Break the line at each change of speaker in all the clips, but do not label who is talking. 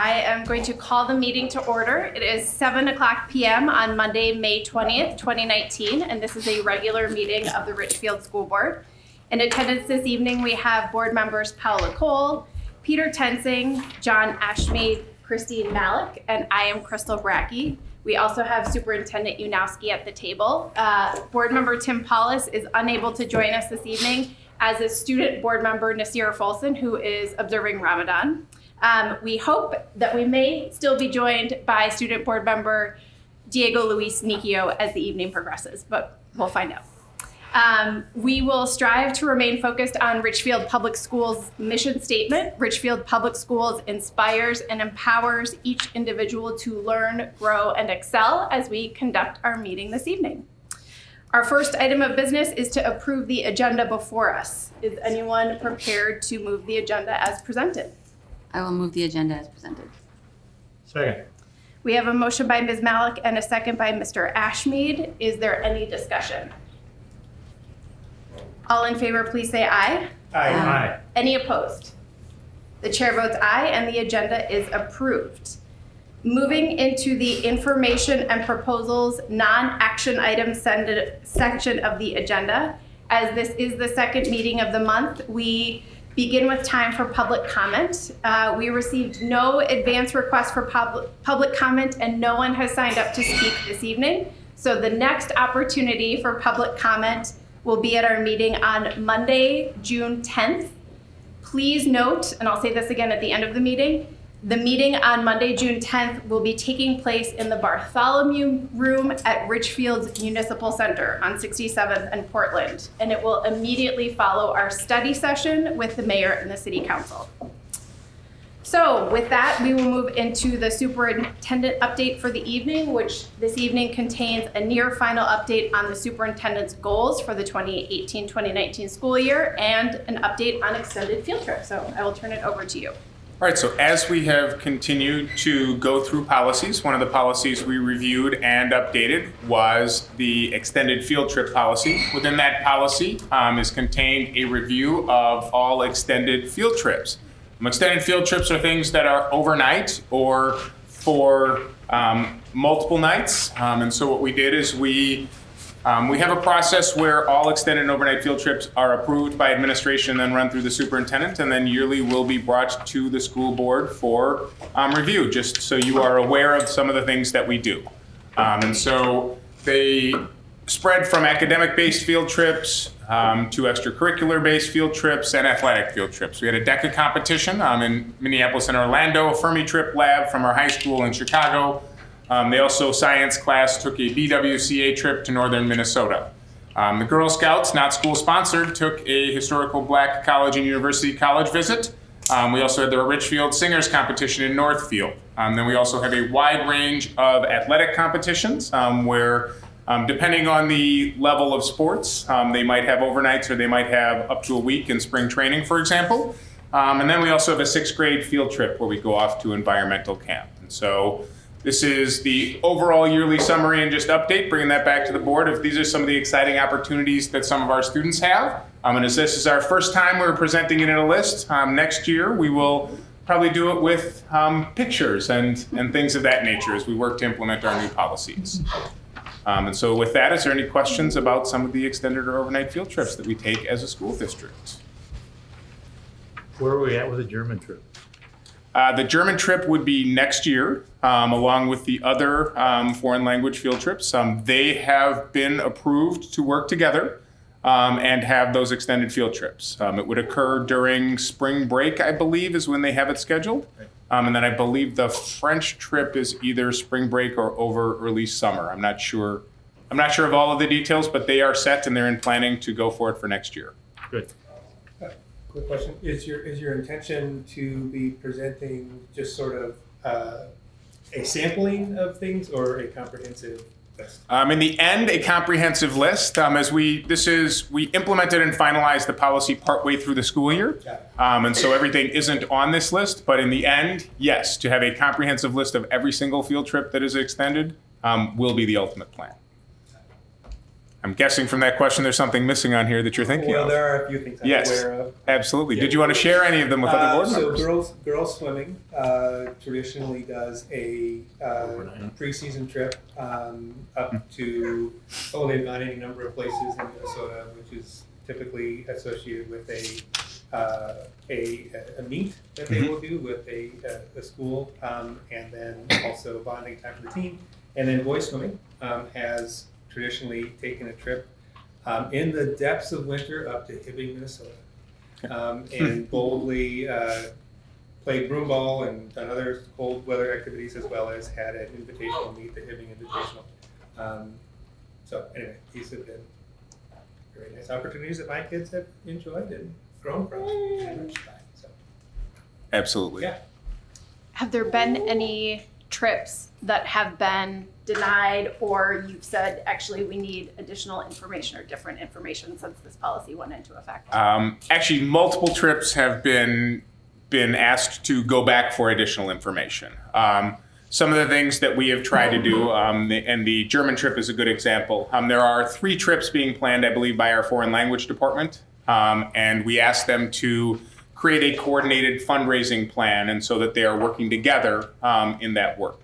I am going to call the meeting to order. It is 7:00 p.m. on Monday, May 20th, 2019, and this is a regular meeting of the Richfield School Board. In attendance this evening, we have board members Paula Cole, Peter Tensing, John Ashmead, Christine Malik, and I am Crystal Brackey. We also have Superintendent Unowski at the table. Board member Tim Paulus is unable to join us this evening, as is student board member Nasira Folson, who is observing Ramadan. We hope that we may still be joined by student board member Diego Luis Nikio as the evening progresses, but we'll find out. We will strive to remain focused on Richfield Public Schools' mission statement. Richfield Public Schools inspires and empowers each individual to learn, grow, and excel as we conduct our meeting this evening. Our first item of business is to approve the agenda before us. Is anyone prepared to move the agenda as presented?
I will move the agenda as presented.
Second.
We have a motion by Ms. Malik and a second by Mr. Ashmead. Is there any discussion? All in favor, please say aye.
Aye.
Any opposed? The chair votes aye and the agenda is approved. Moving into the information and proposals non-action item section of the agenda. As this is the second meeting of the month, we begin with time for public comment. We received no advance requests for public comment and no one has signed up to speak this evening. So the next opportunity for public comment will be at our meeting on Monday, June 10th. Please note, and I'll say this again at the end of the meeting on Monday, June 10th will be taking place in the Bartholomew Room at Richfield's Municipal Center on 67th and Portland, and it will immediately follow our study session with the mayor and the city council. So with that, we will move into the superintendent update for the evening, which this evening contains a near final update on the superintendent's goals for the 2018-2019 school year and an update on extended field trips. So I will turn it over to you.
All right, so as we have continued to go through policies, one of the policies we reviewed and updated was the extended field trip policy. Within that policy is contained a review of all extended field trips. Extended field trips are things that are overnight or for multiple nights. And so what we did is we have a process where all extended and overnight field trips are approved by administration and then run through the superintendent, and then yearly will be brought to the school board for review, just so you are aware of some of the things that we do. And so they spread from academic-based field trips to extracurricular-based field trips and athletic field trips. We had a DECA competition in Minneapolis and Orlando, a Fermi Trip Lab from our high school in Chicago. They also, science class, took a BWCA trip to northern Minnesota. The Girl Scouts, not school sponsored, took a historical black college and university college visit. We also had the Richfield Singers competition in Northfield. Then we also have a wide range of athletic competitions where, depending on the level of sports, they might have overnights or they might have up to a week in spring training, for example. And then we also have a 6th grade field trip where we go off to environmental camp. And so this is the overall yearly summary and just update, bringing that back to the board. If these are some of the exciting opportunities that some of our students have. And as this is our first time we're presenting it in a list, next year we will probably do it with pictures and things of that nature as we work to implement our new policies. And so with that, is there any questions about some of the extended or overnight field trips that we take as a school district?
Where are we at with the German trip?
The German trip would be next year, along with the other foreign language field trips. They have been approved to work together and have those extended field trips. It would occur during spring break, I believe, is when they have it scheduled. And then I believe the French trip is either spring break or over early summer. I'm not sure of all of the details, but they are set and they're in planning to go for it for next year.
Good.
Quick question: Is your intention to be presenting just sort of a sampling of things or a comprehensive list?
In the end, a comprehensive list. As we implemented and finalized the policy partway through the school year, and so everything isn't on this list. But in the end, yes, to have a comprehensive list of every single field trip that is extended will be the ultimate plan. I'm guessing from that question there's something missing on here that you're thinking
Well,
of.
there are a few things I'm
Yes,
aware of.
absolutely.
Yeah.
Did you want to share any of them with other board
So
members?
girls swimming traditionally does a preseason trip up to, they've gone any number of places in Minnesota, which is typically associated with a meet that they will do with a school, and then also bonding time for the team. And then boys swimming has traditionally taken a trip in the depths of winter up to Hibbing, Minnesota, and boldly played broom ball and done other cold weather activities, as well as had an invitational meet, the Hibbing Invitational. So anyway, these have been very nice opportunities that my kids have enjoyed and grown from. So,
Absolutely.
yeah.
Have there been any trips that have been denied, or you've said, actually, we need additional information or different information since this policy went into effect?
Actually, multiple trips have been asked to go back for additional information. Some of the things that we have tried to do, and the German trip is a good example. There are 3 trips being planned, I believe, by our foreign language department, and we asked them to create a coordinated fundraising plan, and so that they are working together in that work.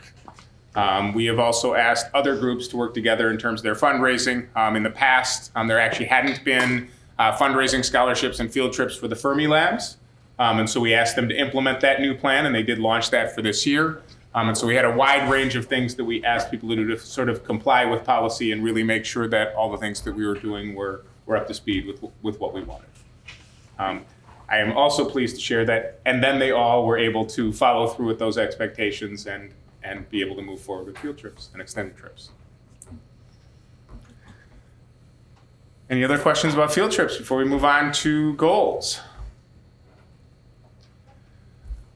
We have also asked other groups to work together in terms of their fundraising. In the past, there actually hadn't been fundraising scholarships and field trips for the Fermi Labs, and so we asked them to implement that new plan, and they did launch that for this year. And so we had a wide range of things that we asked people to do to sort of comply with policy and really make sure that all the things that we were doing were up to speed with what we wanted. I am also pleased to share that, and then they all were able to follow through with those expectations and be able to move forward with field trips and extended trips. Any other questions about field trips before we move on to goals?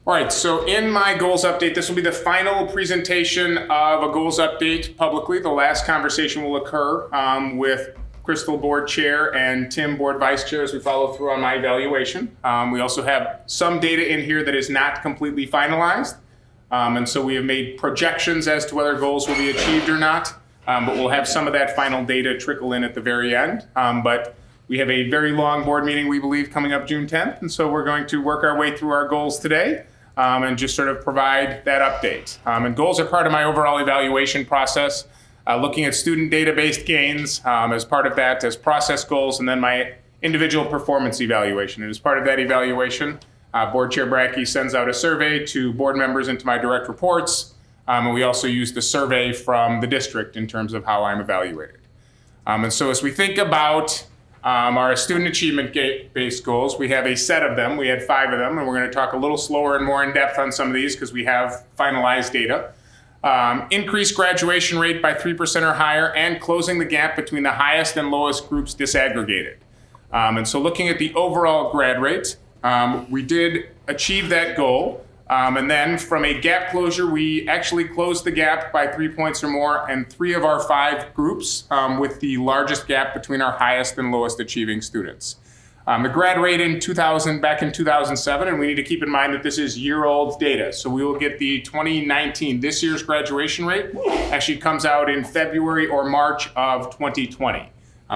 All right, so in my goals update, this will be the final presentation of a goals update publicly. The last conversation will occur with Crystal, board chair, and Tim, board vice chair, as we follow through on my evaluation. We also have some data in here that is not completely finalized. And so we have made projections as to whether goals will be achieved or not. But we'll have some of that final data trickle in at the very end. But we have a very long board meeting, we believe, coming up June 10th. And so we're going to work our way through our goals today. And just sort of provide that update. And goals are part of my overall evaluation process, looking at student data-based gains as part of that, as process goals, and then my individual performance evaluation. And as part of that evaluation, Board Chair Brackey sends out a survey to board members and to my direct reports. And we also use the survey from the district in terms of how I'm evaluated. And so as we think about our student achievement-based goals, we have a set of them. We had 5 of them, and we're going to talk a little slower and more in depth on some of these because we have finalized data. Increase graduation rate by 3% or higher, and closing the gap between the highest and lowest groups disaggregated. And so looking at the overall grad rate, we did achieve that goal. And then from a gap closure, we actually closed the gap by 3 points or more, and 3 of our 5 groups with the largest gap between our highest and lowest achieving students. The grad rate back in 2007, and we need to keep in mind that this is year-old data. So we will get the 2019, this year's graduation rate actually comes out in February or March of 2020.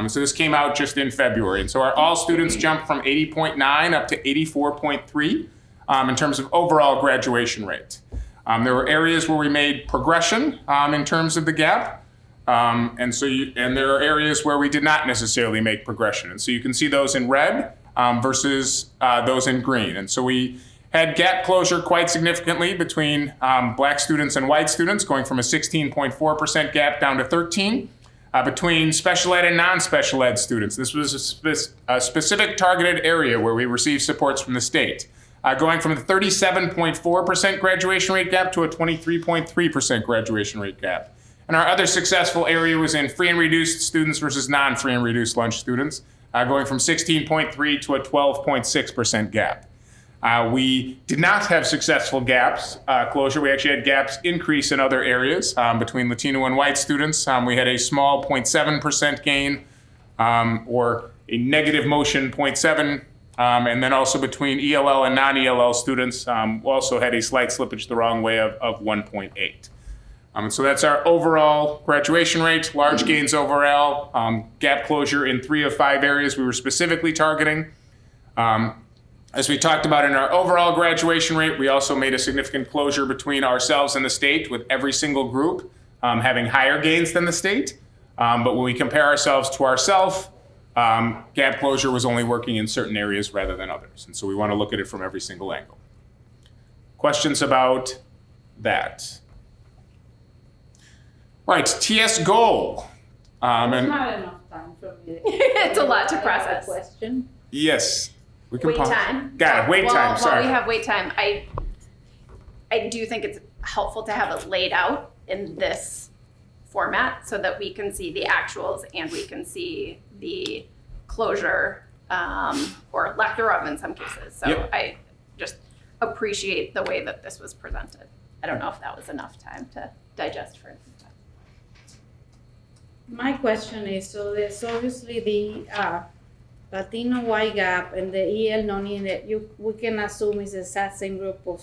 So this came out just in February. And so our all students jumped from 80.9 up to 84.3. In terms of overall graduation rate. There were areas where we made progression in terms of the gap, and there are areas where we did not necessarily make progression. And so you can see those in red versus those in green. And so we had gap closure quite significantly between black students and white students, going from a 16.4% gap down to 13%. Between special ed and non-special ed students. This was a specific targeted area where we received supports from the state. Going from a 37.4% graduation rate gap to a 23.3% graduation rate gap. And our other successful area was in free and reduced students versus non-free and reduced lunch students, going from 16.3 to a 12.6% gap. We did not have successful gaps closure. We actually had gaps increase in other areas. Between Latino and white students, we had a small 0.7% gain, or a negative motion 0.7. And then also between ELL and non-ELL students, we also had a slight slippage the wrong way of 1.8. And so that's our overall graduation rate, large gains overall, gap closure in 3 of 5 areas we were specifically targeting. As we talked about in our overall graduation rate, we also made a significant closure between ourselves and the state, with every single group having higher gains than the state. But when we compare ourselves to ourselves, gap closure was only working in certain areas rather than others. And so we want to look at it from every single angle. Questions about that? Right, TS goal.
There's not enough time for me.
It's a lot to
I have a
process.
question.
Yes. We can
Wait
pause.
time.
Got it, wait time, sorry.
While we have wait time, I do think it's helpful to have it laid out in this format so that we can see the actuals and we can see the closure or lack thereof in some cases. So
Yep.
I just appreciate the way that this was presented. I don't know if that was enough time to digest for instance.
My question is, so there's obviously the Latino Y gap and the EL non that we can assume is the exact same group of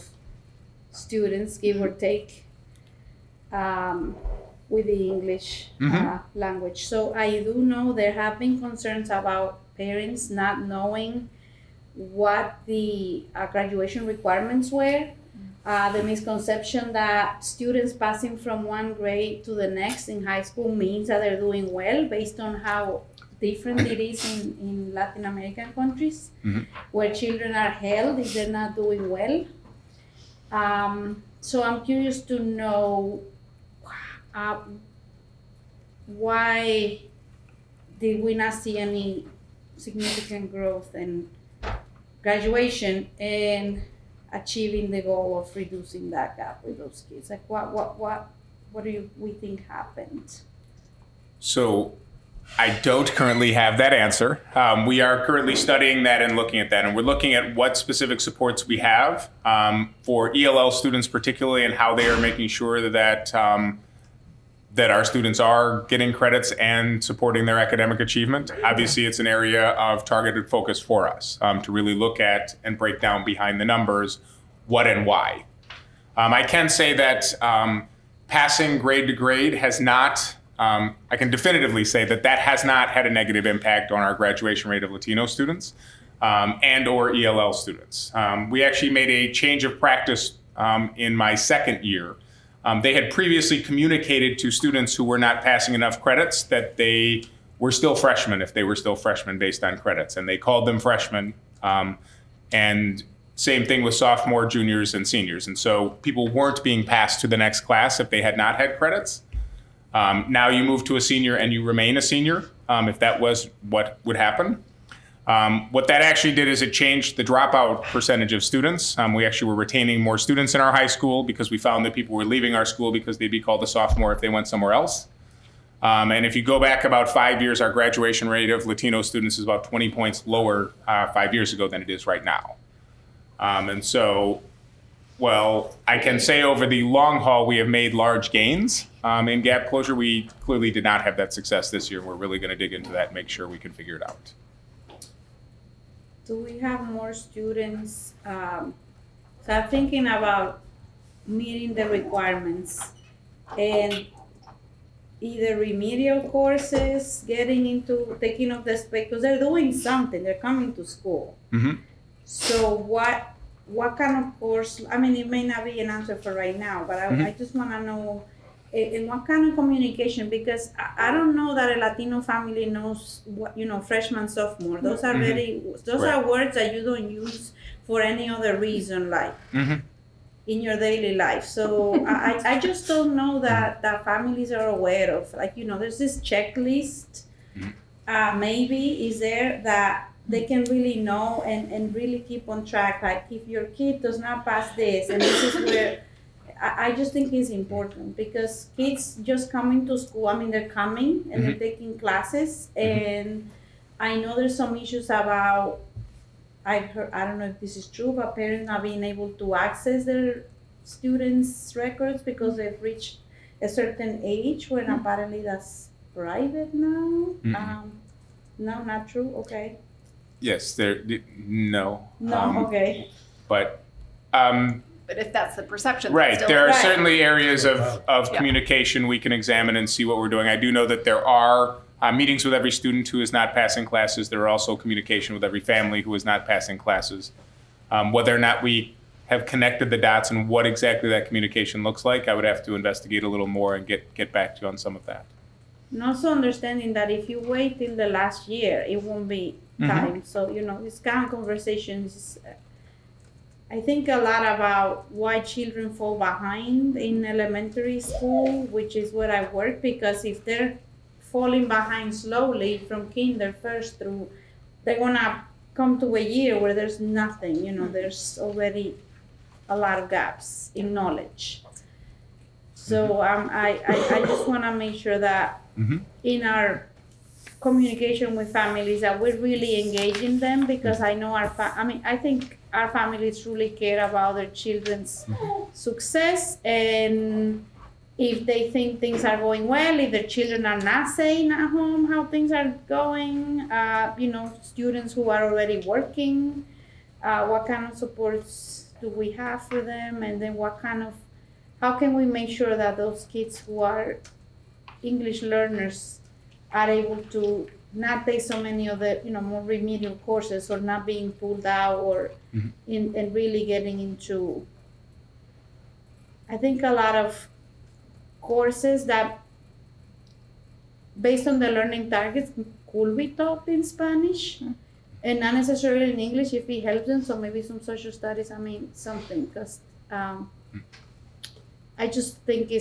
students, give or take, with the English language. So I do know there have been concerns about parents not knowing what the graduation requirements were. The misconception that students passing from one grade to the next in high school means that they're doing well based on how different it is in Latin American countries, where children are held if they're not doing well. So I'm curious to know why did we not see any significant growth in graduation and achieving the goal of reducing that gap with those kids? Like what do we think happened?
So I don't currently have that answer. We are currently studying that and looking at that, and we're looking at what specific supports we have for ELL students particularly, and how they are making sure that that our students are getting credits and supporting their academic achievement. Obviously, it's an area of targeted focus for us to really look at and break down behind the numbers what and why. I can say that passing grade to grade has not, I can definitively say that that has not had a negative impact on our graduation rate of Latino students and or ELL students. We actually made a change of practice in my second year. They had previously communicated to students who were not passing enough credits that they were still freshmen if they were still freshmen based on credits, and they called them freshmen. And same thing with sophomore, juniors, and seniors. And so people weren't being passed to the next class if they had not had credits. Now you move to a senior and you remain a senior if that was what would happen. What that actually did is it changed the dropout percentage of students. We actually were retaining more students in our high school because we found that people were leaving our school because they'd be called a sophomore if they went somewhere else. And if you go back about 5 years, our graduation rate of Latino students is about 20 points lower 5 years ago than it is right now. And so, well, I can say over the long haul, we have made large gains in gap closure. We clearly did not have that success this year. We're really going to dig into that and make sure we can figure it out.
Do we have more students? So I'm thinking about meeting the requirements and either remedial courses, getting into taking off the spec, because they're doing something, they're coming to school. So what kind of course, I mean, it may not be an answer for right now, but I just want to know in what kind of communication, because I don't know that a Latino family knows what, freshman, sophomore. Those are those are words that you don't use for any other reason, like in your daily life. So I just don't know that families are aware of, like, there's this checklist, maybe is there that they can really know and really keep on track. Like if your kid does not pass this, and this is where, I just think it's important because kids just coming to school, I mean, they're coming and they're taking classes, and I know there's some issues about, I've heard, I don't know if this is true, but parents not being able to access their students' records because they've reached a certain age when apparently that's private now. No, not true, okay.
Yes, no.
No, okay.
But
But if that's the perception,
Right,
that's still
there are
Right.
certainly areas of
Yeah.
communication we can examine and see what we're doing. I do know that there are meetings with every student who is not passing classes. There are also communication with every family who is not passing classes. Whether or not we have connected the dots and what exactly that communication looks like, I would have to investigate a little more and get back to you on some of that.
And also understanding that if you wait till the last year, it won't be time. So, this kind of conversations, I think a lot about why children fall behind in elementary school, which is where I work, because if they're falling behind slowly from kinder first through, they're gonna come to a year where there's nothing, there's already a lot of gaps in knowledge. So I just wanna make sure that in our communication with families that we're really engaging them, because I know I think our families truly care about their children's success, and if they think things are going well, if their children are not saying at home how things are going, students who are already working, what kind of supports do we have for them, and then how can we make sure that those kids who are English learners are able to not take so many of the more remedial courses, or not being pulled out, or and really getting into, I think, a lot of courses that based on the learning targets could be taught in Spanish and not necessarily in English if it helps them. So maybe some social studies, something, because I just think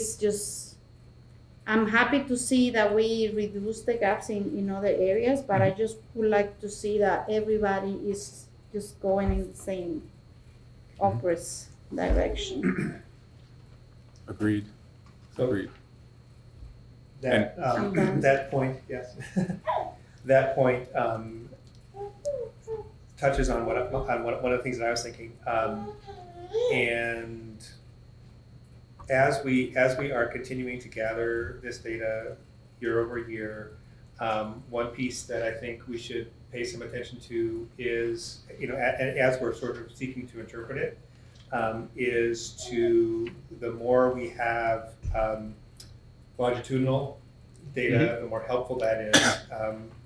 I'm happy to see that we reduce the gaps in other areas, but I just would like to see that everybody is just going in the same upward direction.
Agreed.
So
Agreed.
that point, yes, that point touches on one of the things that I was thinking, and as we are continuing to gather this data year over year, one piece that I think we should pay some attention to is, as we're sort of seeking to interpret it, is to the more we have longitudinal data, the more helpful that is,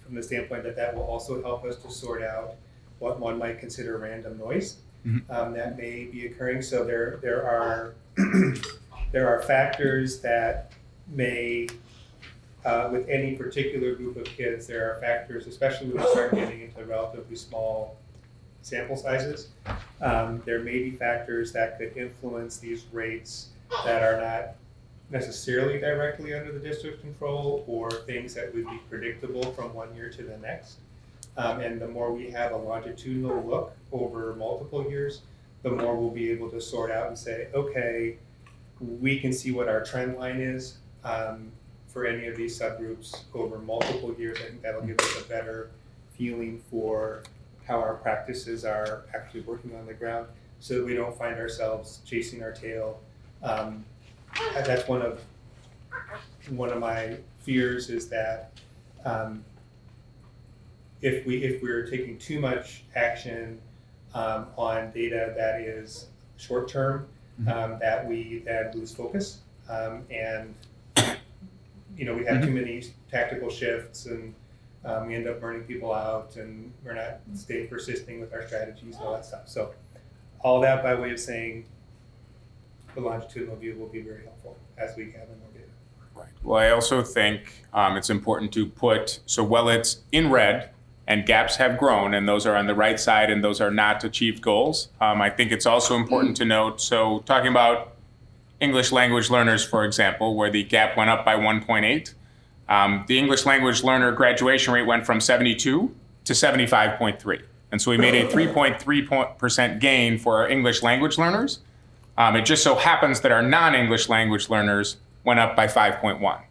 from the standpoint that will also help us to sort out what one might consider random noise that may be occurring. So there are there are factors that may, with any particular group of kids, there are factors, especially when we start getting into relatively small sample sizes, there may be factors that could influence these rates that are not necessarily directly under the district's control, or things that would be predictable from one year to the next. And the more we have a longitudinal look over multiple years, the more we'll be able to sort out and say, okay, we can see what our trend line is for any of these subgroups over multiple years. I think that'll give us a better feeling for how our practices are actually working on the ground, so that we don't find ourselves chasing our tail. That's one of my fears, is that if we're taking too much action on data that is short term, that we then lose focus, and we have too many tactical shifts, and we end up burning people out, and we're not staying persisting with our strategies and all that stuff. So all that by way of saying the longitudinal view will be very helpful as we gather more data.
Right. Well, I also think it's important to put, so while it's in red and gaps have grown, and those are on the right side, and those are not achieved goals, I think it's also important to note, so talking about English language learners, for example, where the gap went up by 1.8, the English language learner graduation rate went from 72 to 75.3. And so we made a 3.3% gain for our English language learners. It just so happens that our non-English language learners went up by 5.1.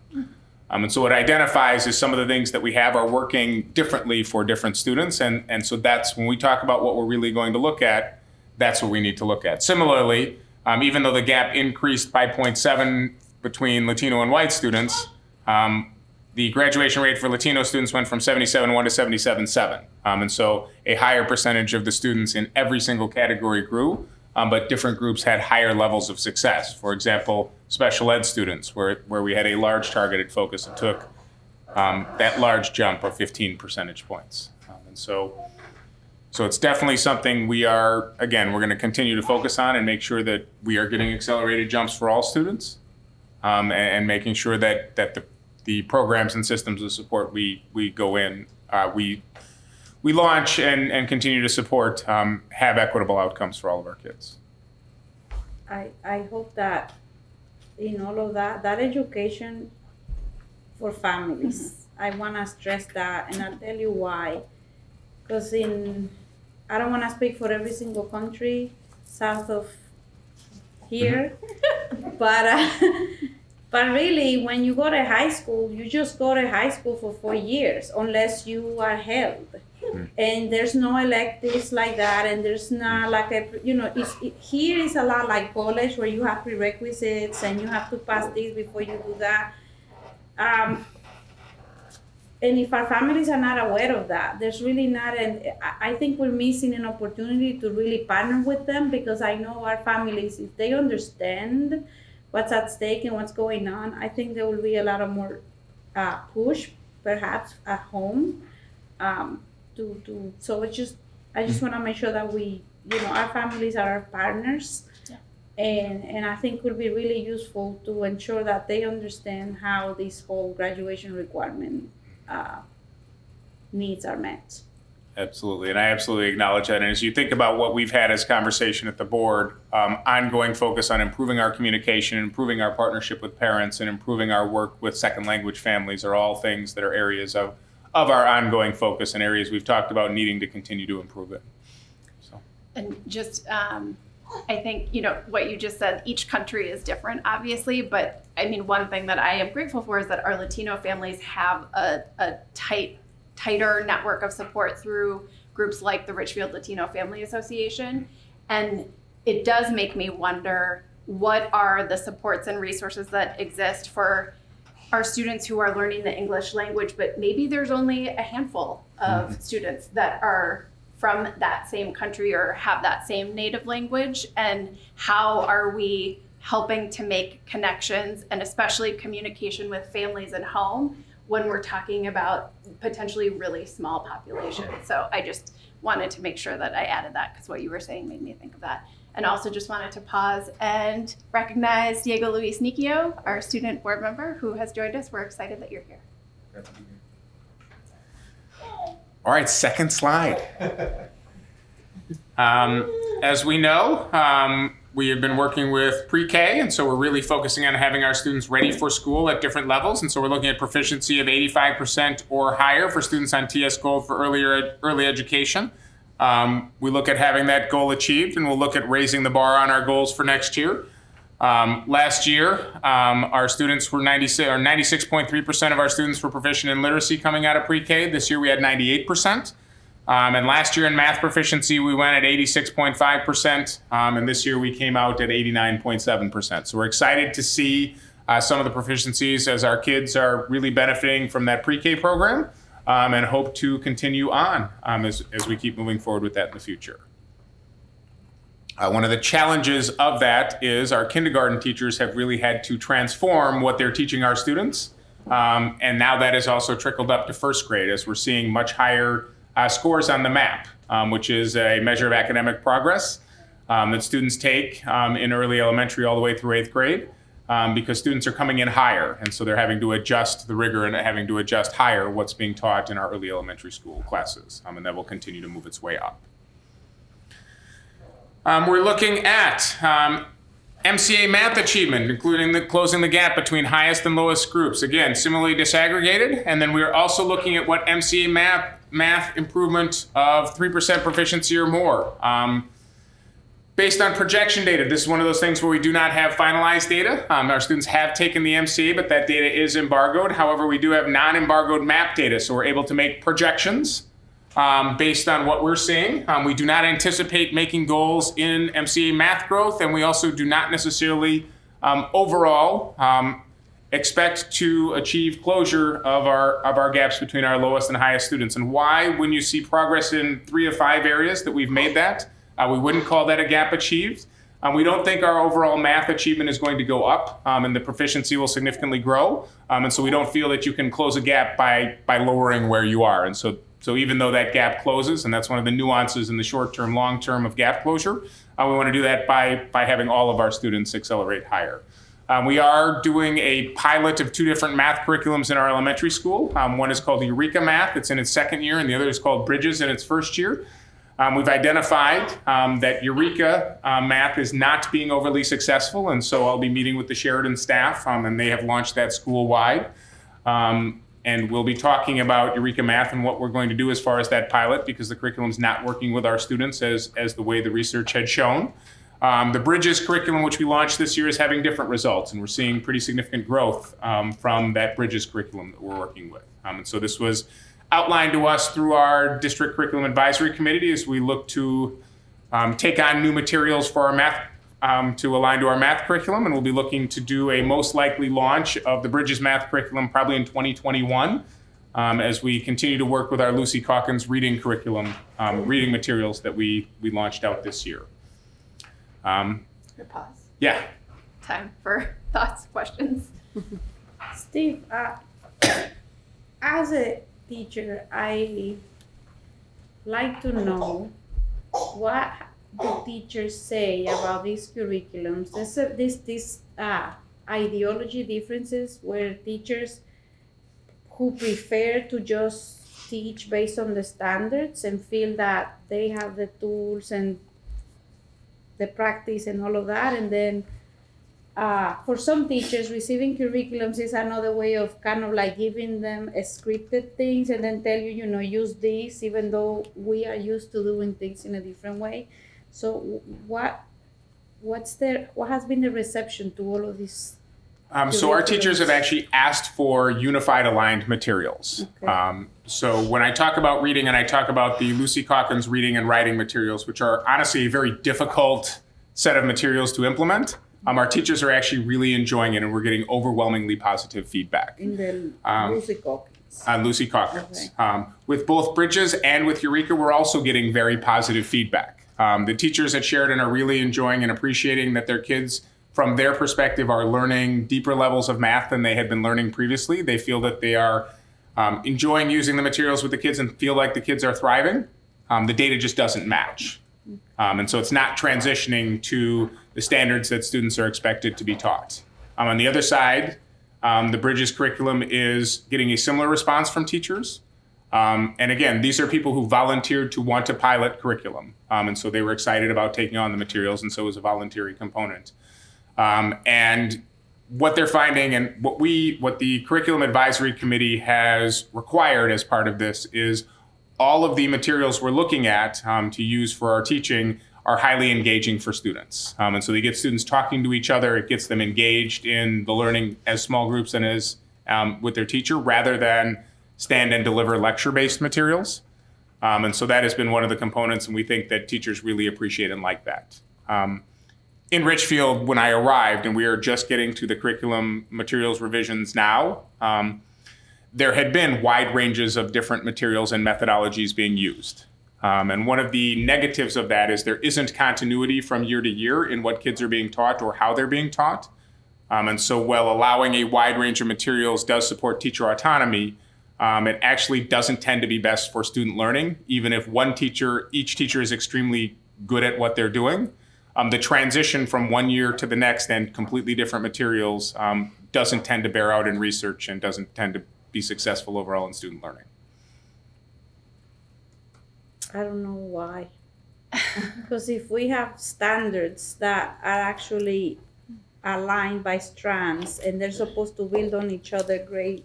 And so it identifies is some of the things that we have are working differently for different students. And so that's when we talk about what we're really going to look at, that's what we need to look at. Similarly, even though the gap increased by 0.7 between Latino and white students, the graduation rate for Latino students went from 77.1 to 77.7. And so a higher percentage of the students in every single category grew. but different groups had higher levels of success. For example, special ed students, where we had a large targeted focus and took that large jump of 15 percentage points. And so it's definitely something we're going to continue to focus on and make sure that we are getting accelerated jumps for all students, and making sure that the programs and systems of support we go in, we launch and continue to support have equitable outcomes for all of our kids.
I hope that in all of that education for families, I want to stress that, and I'll tell you why. Because I don't want to speak for every single country south of here, but really, when you go to high school, you just go to high school for 4 years, unless you are held. And there's no electives like that, and there's not like here is a lot like college, where you have prerequisites and you have to pass this before you do that. And if our families are not aware of that, there's really not I think we're missing an opportunity to really partner with them, because I know our families, if they understand what's at stake and what's going on, I think there will be a lot of more push, perhaps at home. So I just want to make sure that we, our families are our partners. Yeah. And I think it would be really useful to ensure that they understand how this whole graduation requirement needs are met.
Absolutely, and I absolutely acknowledge that. And as you think about what we've had as conversation at the board, ongoing focus on improving our communication, improving our partnership with parents, and improving our work with second language families are all things that are areas of our ongoing focus and areas we've talked about needing to continue to improve it. So.
And just, I think, what you just said, each country is different, obviously, but I mean, one thing that I am grateful for is that our Latino families have a tighter network of support through groups like the Richfield Latino Family Association. And it does make me wonder, what are the supports and resources that exist for our students who are learning the English language, but maybe there's only a handful of students that are from that same country or have that same native language, and how are we helping to make connections and especially communication with families at home when we're talking about potentially really small populations. So I just wanted to make sure that I added that, because what you were saying made me think of that. And also just wanted to pause and recognize Diego Luis Niquio, our student board member who has joined us. We're excited that you're here.
All right, second slide. As we know, we have been working with pre-K, and so we're really focusing on having our students ready for school at different levels. And so we're looking at proficiency of 85% or higher for students on TS Gold for early education. We look at having that goal achieved, and we'll look at raising the bar on our goals for next year. Last year, our students were 96.3% of our students were proficient in literacy coming out of pre-K. This year we had 98%. And last year in math proficiency, we went at 86.5%. And this year we came out at 89.7%. So we're excited to see some of the proficiencies as our kids are really benefiting from that pre-K program, and hope to continue on as we keep moving forward with that in the future. One of the challenges of that is our kindergarten teachers have really had to transform what they're teaching our students. And now that has also trickled up to first grade, as we're seeing much higher scores on the MAP, which is a measure of academic progress that students take in early elementary all the way through 8th grade, because students are coming in higher. And so they're having to adjust the rigor and having to adjust higher what's being taught in our early elementary school classes. And that will continue to move its way up. We're looking at MCA math achievement, including closing the gap between highest and lowest groups. Again, similarly disaggregated. And then we're also looking at what MCA math improvement of 3% proficiency or more. Based on projection data, this is one of those things where we do not have finalized data. Our students have taken the MCA, but that data is embargoed. However, we do have non-embargoed MAP data, so we're able to make projections based on what we're seeing. We do not anticipate making goals in MCA math growth, and we also do not necessarily overall expect to achieve closure of our gaps between our lowest and highest students. And why, when you see progress in 3 of 5 areas that we've made that, We wouldn't call that a gap achieved. We don't think our overall math achievement is going to go up, and the proficiency will significantly grow. And so we don't feel that you can close a gap by lowering where you are. And so even though that gap closes, and that's one of the nuances in the short term, long term of gap closure, we want to do that by having all of our students accelerate higher. We are doing a pilot of 2 different math curriculums in our elementary school. One is called Eureka Math. It's in its 2nd year, and the other is called Bridges in its 1st year. We've identified that Eureka Math is not being overly successful, and so I'll be meeting with the Sheridan staff, and they have launched that school-wide. And we'll be talking about Eureka Math and what we're going to do as far as that pilot, because the curriculum's not working with our students as the way the research had shown. The Bridges curriculum, which we launched this year, is having different results, and we're seeing pretty significant growth from that Bridges curriculum that we're working with. And so this was outlined to us through our district curriculum advisory committee as we look to take on new materials for our math to align to our math curriculum, and we'll be looking to do a most likely launch of the Bridges math curriculum probably in 2021 as we continue to work with our Lucy Calkins reading curriculum, reading materials that we launched out this year.
Pause.
Yeah.
Time for thoughts, questions.
Steve, as a teacher, I like to know what the teachers say about these curriculums. There's ideology differences where teachers who prefer to just teach based on the standards and feel that they have the tools and the practice and all of that, and then for some teachers, receiving curriculums is another way of kind of like giving them a scripted things and then tell you, use this, even though we are used to doing things in a different way. So what has been the reception to all of this?
So our teachers have actually asked for unified aligned materials.
Okay.
So when I talk about reading and I talk about the Lucy Calkins reading and writing materials, which are honestly a very difficult set of materials to implement, our teachers are actually really enjoying it, and we're getting overwhelmingly positive feedback.
In the Lucy Calkins.
On Lucy Calkins.
Okay.
With both Bridges and with Eureka, we're also getting very positive feedback. The teachers at Sheridan are really enjoying and appreciating that their kids, from their perspective, are learning deeper levels of math than they had been learning previously. They feel that they are enjoying using the materials with the kids and feel like the kids are thriving. The data just doesn't match. And so it's not transitioning to the standards that students are expected to be taught. On the other side, the Bridges curriculum is getting a similar response from teachers. And again, these are people who volunteered to want to pilot curriculum. And so they were excited about taking on the materials, and so it was a voluntary component. And what they're finding and what the Curriculum Advisory Committee has required as part of this is all of the materials we're looking at to use for our teaching are highly engaging for students. And so they get students talking to each other. It gets them engaged in the learning as small groups and as with their teacher rather than stand and deliver lecture-based materials. And so that has been one of the components, and we think that teachers really appreciate and like that. In Richfield, when I arrived, and we are just getting to the curriculum materials revisions now, there had been wide ranges of different materials and methodologies being used. And one of the negatives of that is there isn't continuity from year to year in what kids are being taught or how they're being taught. And so while allowing a wide range of materials does support teacher autonomy, it actually doesn't tend to be best for student learning, even if each teacher is extremely good at what they're doing. The transition from one year to the next and completely different materials doesn't tend to bear out in research and doesn't tend to be successful overall in student learning.
I don't know why. Because if we have standards that are actually aligned by strands and they're supposed to build on each other grade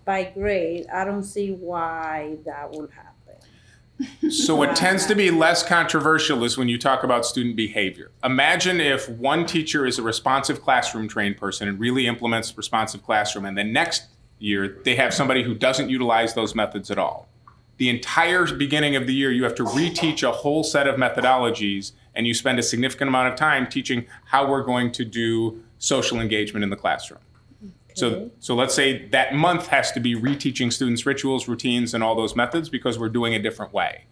by grade, I don't see why that would happen.
So what tends to be less controversial is when you talk about student behavior. Imagine if one teacher is a responsive classroom trained person and really implements responsive classroom, and the next year they have somebody who doesn't utilize those methods at all. The entire beginning of the year, you have to reteach a whole set of methodologies, and you spend a significant amount of time teaching how we're going to do social engagement in the classroom.
Okay.
So let's say that month has to be reteaching students rituals, routines, and all those methods because we're doing a different way.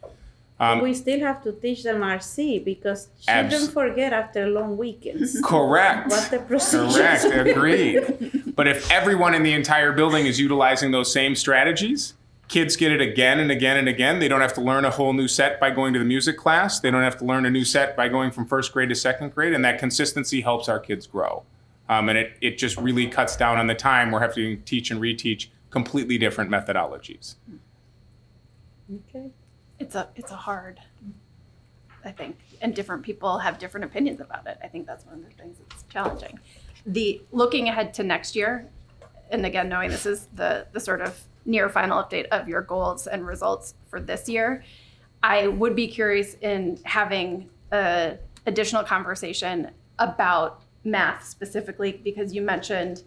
We still have to teach them RC because children forget after long weekends.
Correct.
What the procedure
Correct.
is.
Agreed. But if everyone in the entire building is utilizing those same strategies, kids get it again and again and again. They don't have to learn a whole new set by going to the music class. They don't have to learn a new set by going from first grade to second grade. And that consistency helps our kids grow. And it just really cuts down on the time we're having to teach and reteach completely different methodologies.
Okay.
It's a hard, I think, and different people have different opinions about it. I think that's one of the things that's challenging. The looking ahead to next year, and again, knowing this is the sort of near final update of your goals and results for this year, I would be curious in having a additional conversation about math specifically, because you mentioned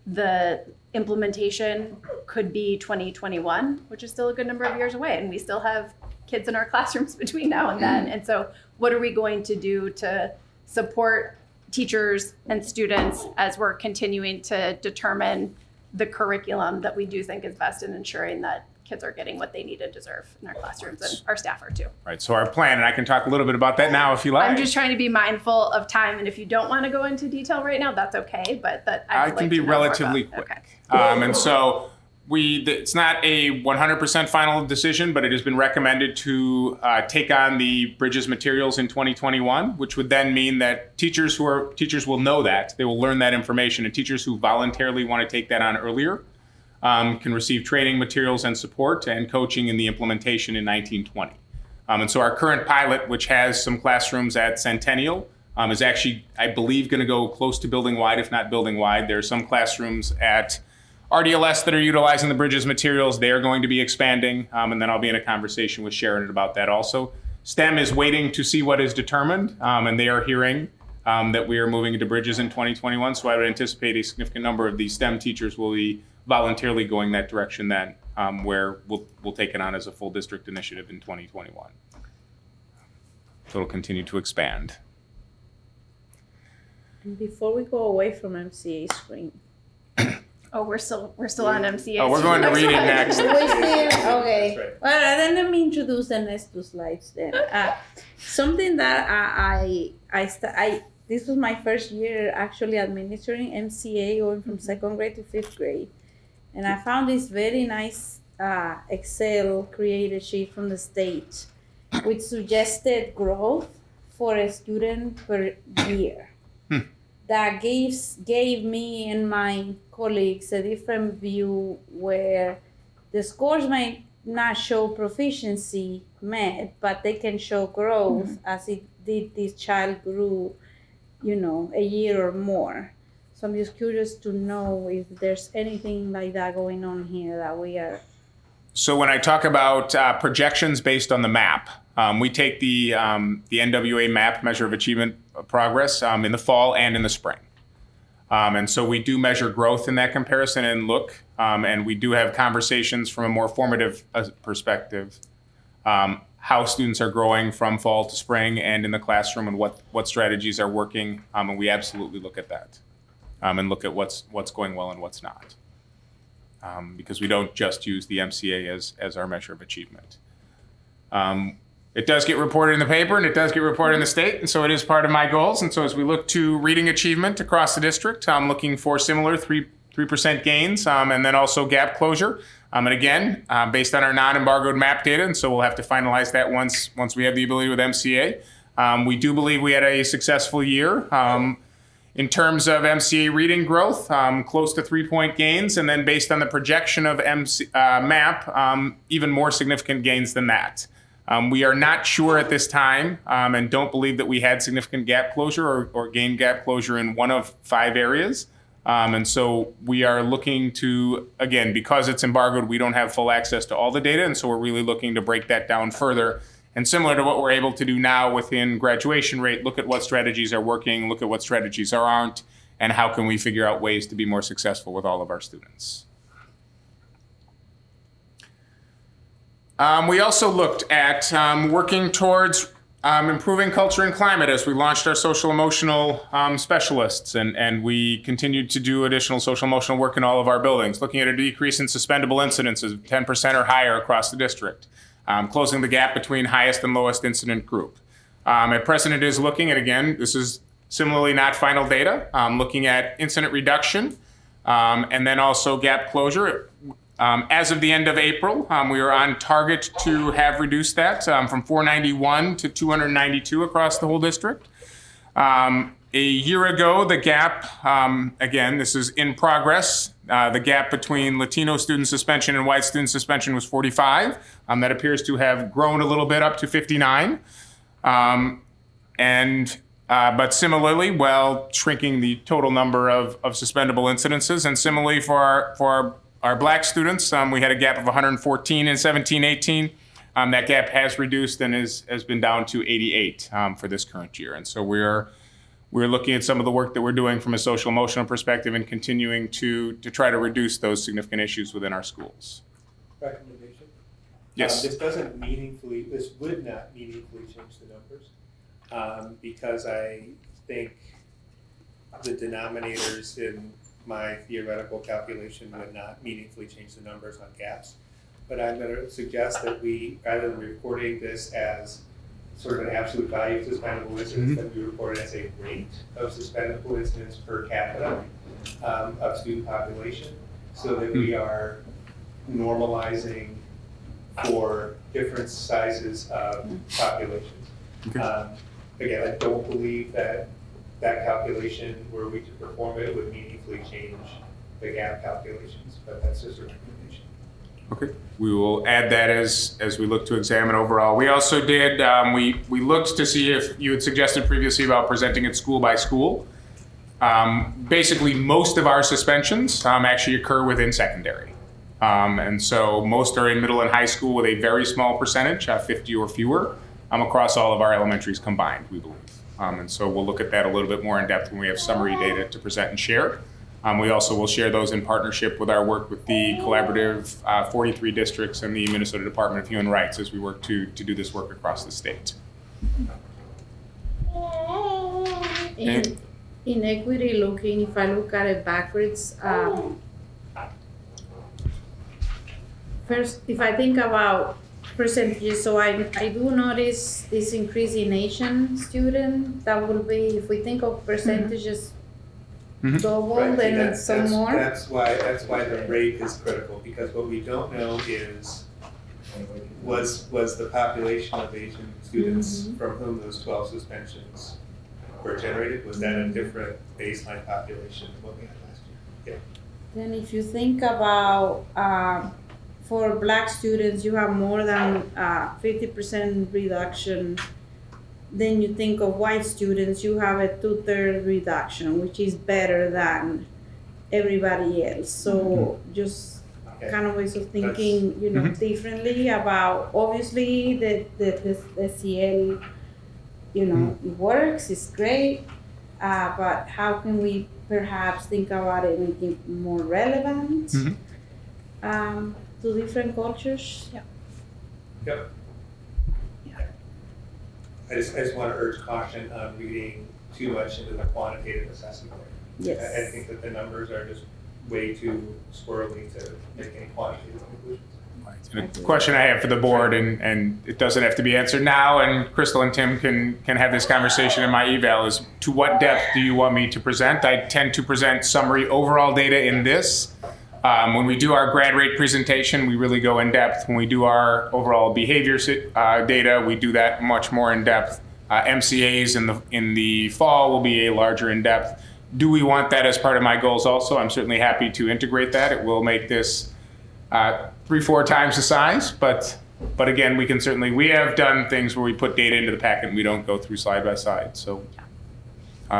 the implementation could be 2021, which is still a good number of years away, and we still have kids in our classrooms between now and then. And so what are we going to do to support teachers and students as we're continuing to determine the curriculum that we do think is best in ensuring that kids are getting what they need and deserve in our classrooms, and our staff are too.
Right. So our plan, and I can talk a little bit about that now if you like.
I'm just trying to be mindful of time, and if you don't want to go into detail right now, that's okay. But that I would
can
like
be
to know more
relatively
about.
quick.
Okay.
And so it's not a 100% final decision, but it has been recommended to take on the Bridges materials in 2021, which would then mean that teachers will know that, they will learn that information, and teachers who voluntarily want to take that on earlier can receive training materials and support and coaching in the implementation in 1920. And so our current pilot, which has some classrooms at Centennial, is actually, I believe, going to go close to building wide, if not building wide. There are some classrooms at RDLS that are utilizing the Bridges materials. They are going to be expanding, and then I'll be in a conversation with Sharon about that also. STEM is waiting to see what is determined, and they are hearing that we are moving into Bridges in 2021, so I would anticipate a significant number of these STEM teachers will be voluntarily going that direction then, where we'll take it on as a full district initiative in 2021. So it'll continue to expand.
Before we go away from MCA screen.
Oh, we're still on MCA.
Oh, we're going to reading next.
Okay.
That's right.
Well, then let me introduce the next two slides then. Something that this was my first year actually administering MCA, going from second grade to fifth grade. And I found this very nice Excel created sheet from the state, which suggested growth for a student per year. That gave me and my colleagues a different view where the scores might not show proficiency met, but they can show growth as it did this child grew, a year or more. So I'm just curious to know if there's anything like that going on here that we are.
So when I talk about projections based on the MAP, we take the NWA MAP, Measure of Achievement Progress, in the fall and in the spring. And so we do measure growth in that comparison and look, and we do have conversations from a more formative perspective, how students are growing from fall to spring and in the classroom, and what strategies are working, and we absolutely look at that, and look at what's going well and what's not. Because we don't just use the MCA as our measure of achievement. It does get reported in the paper, and it does get reported in the state, and so it is part of my goals. And so as we look to reading achievement across the district, I'm looking for similar 3% gains, and then also gap closure. And again, based on our non-embargoed MAP data, and so we'll have to finalize that once we have the ability with MCA. We do believe we had a successful year. In terms of MCA reading growth, close to 3-point gains, and then based on the projection of MAP, even more significant gains than that. We are not sure at this time, and don't believe that we had significant gap closure or gained gap closure in one of 5 areas. And so we are looking to, again, because it's embargoed, we don't have full access to all the data, and so we're really looking to break that down further. And similar to what we're able to do now within graduation rate, look at what strategies are working, look at what strategies aren't, and how can we figure out ways to be more successful with all of our students. We also looked at working towards improving culture and climate as we launched our social emotional specialists, and we continued to do additional social emotional work in all of our buildings, looking at a decrease in suspendable incidents of 10% or higher across the district. closing the gap between highest and lowest incident group. At present, it is looking at, again, this is similarly not final data, looking at incident reduction and then also gap closure. As of the end of April, we are on target to have reduced that from 491 to 292 across the whole district. A year ago, the gap, again, this is in progress, the gap between Latino student suspension and white student suspension was 45. That appears to have grown a little bit up to 59. But similarly, while shrinking the total number of suspendable incidences, and similarly for our black students, we had a gap of 114 in 17-18. That gap has reduced and has been down to 88 for this current year. And so we're looking at some of the work that we're doing from a social emotional perspective and continuing to try to reduce those significant issues within our schools.
Recommendation?
Yes.
This would not meaningfully change the numbers because I think the denominators in my theoretical calculation would not meaningfully change the numbers on gaps. But I'm going to suggest that we, rather than reporting this as sort of an absolute value of suspendable incidents, that we report it as a rate of suspendable incidents per capita of student population, so that we are normalizing for different sizes of populations.
Okay.
Again, I don't believe that calculation, were we to perform it, would meaningfully change the gap calculations, but that's just a recommendation.
Okay, we will add that as we look to examine overall. We also did, we looked to see if you had suggested previously about presenting it school by school. Basically, most of our suspensions actually occur within secondary. And so most are in middle and high school with a very small percentage, 50 or fewer, across all of our elementaries combined, we believe. And so we'll look at that a little bit more in depth when we have summary data to present and share. We also will share those in partnership with our work with the collaborative 43 districts and the Minnesota Department of Human Rights as we work to do this work across the state.
In equity looking, if I look at it backwards, first, if I think about percentages, so I do notice this increase in Asian student. That will be, if we think of percentages double,
Right,
then
see,
it's some more.
That's why the rate is critical, because what we don't know is, was the population of Asian students from whom those 12 suspensions were generated, was that a different baseline population than what we had last year? Yeah.
Then if you think about, for black students, you have more than 50% reduction. Then you think of white students, you have a 2/3 reduction, which is better than everybody else. So just kind of ways of thinking, differently about, obviously the CL, it works, it's great, but how can we perhaps think about it, make it more relevant to different cultures?
Yep. I just want to urge caution on reading too much into the quantitative assessment.
Yes.
I think that the numbers are just way too squirrely to make any quantitative conclusions.
And a question I have for the board, and it doesn't have to be answered now, and Crystal and Tim can have this conversation in my eval, is to what depth do you want me to present? I tend to present summary overall data in this. When we do our grad rate presentation, we really go in depth. When we do our overall behavior data, we do that much more in depth. MCAs in the fall will be a larger in depth. Do we want that as part of my goals also? I'm certainly happy to integrate that. It will make this 3-4 times the size, but again, we have done things where we put data into the packet and we don't go through side by side. So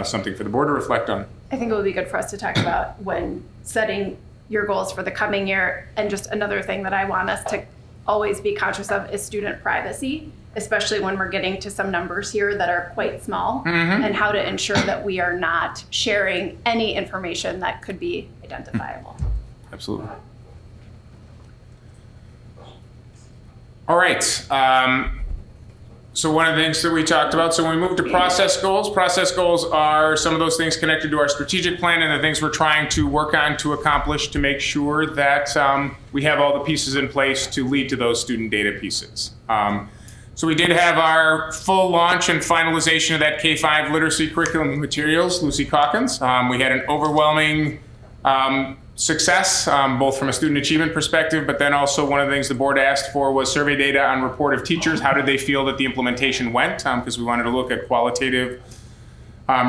something for the board to reflect on.
I think it would be good for us to talk about when setting your goals for the coming year. And just another thing that I want us to always be conscious of is student privacy, especially when we're getting to some numbers here that are quite small, and how to ensure that we are not sharing any information that could be identifiable.
Absolutely. All right. So one of the things that we talked about, so when we moved to process goals are some of those things connected to our strategic plan and the things we're trying to work on to accomplish to make sure that we have all the pieces in place to lead to those student data pieces. So we did have our full launch and finalization of that K-5 literacy curriculum and materials, Lucy Calkins. We had an overwhelming success, both from a student achievement perspective, but then also one of the things the board asked for was survey data on report of teachers. How did they feel that the implementation went? Because we wanted to look at qualitative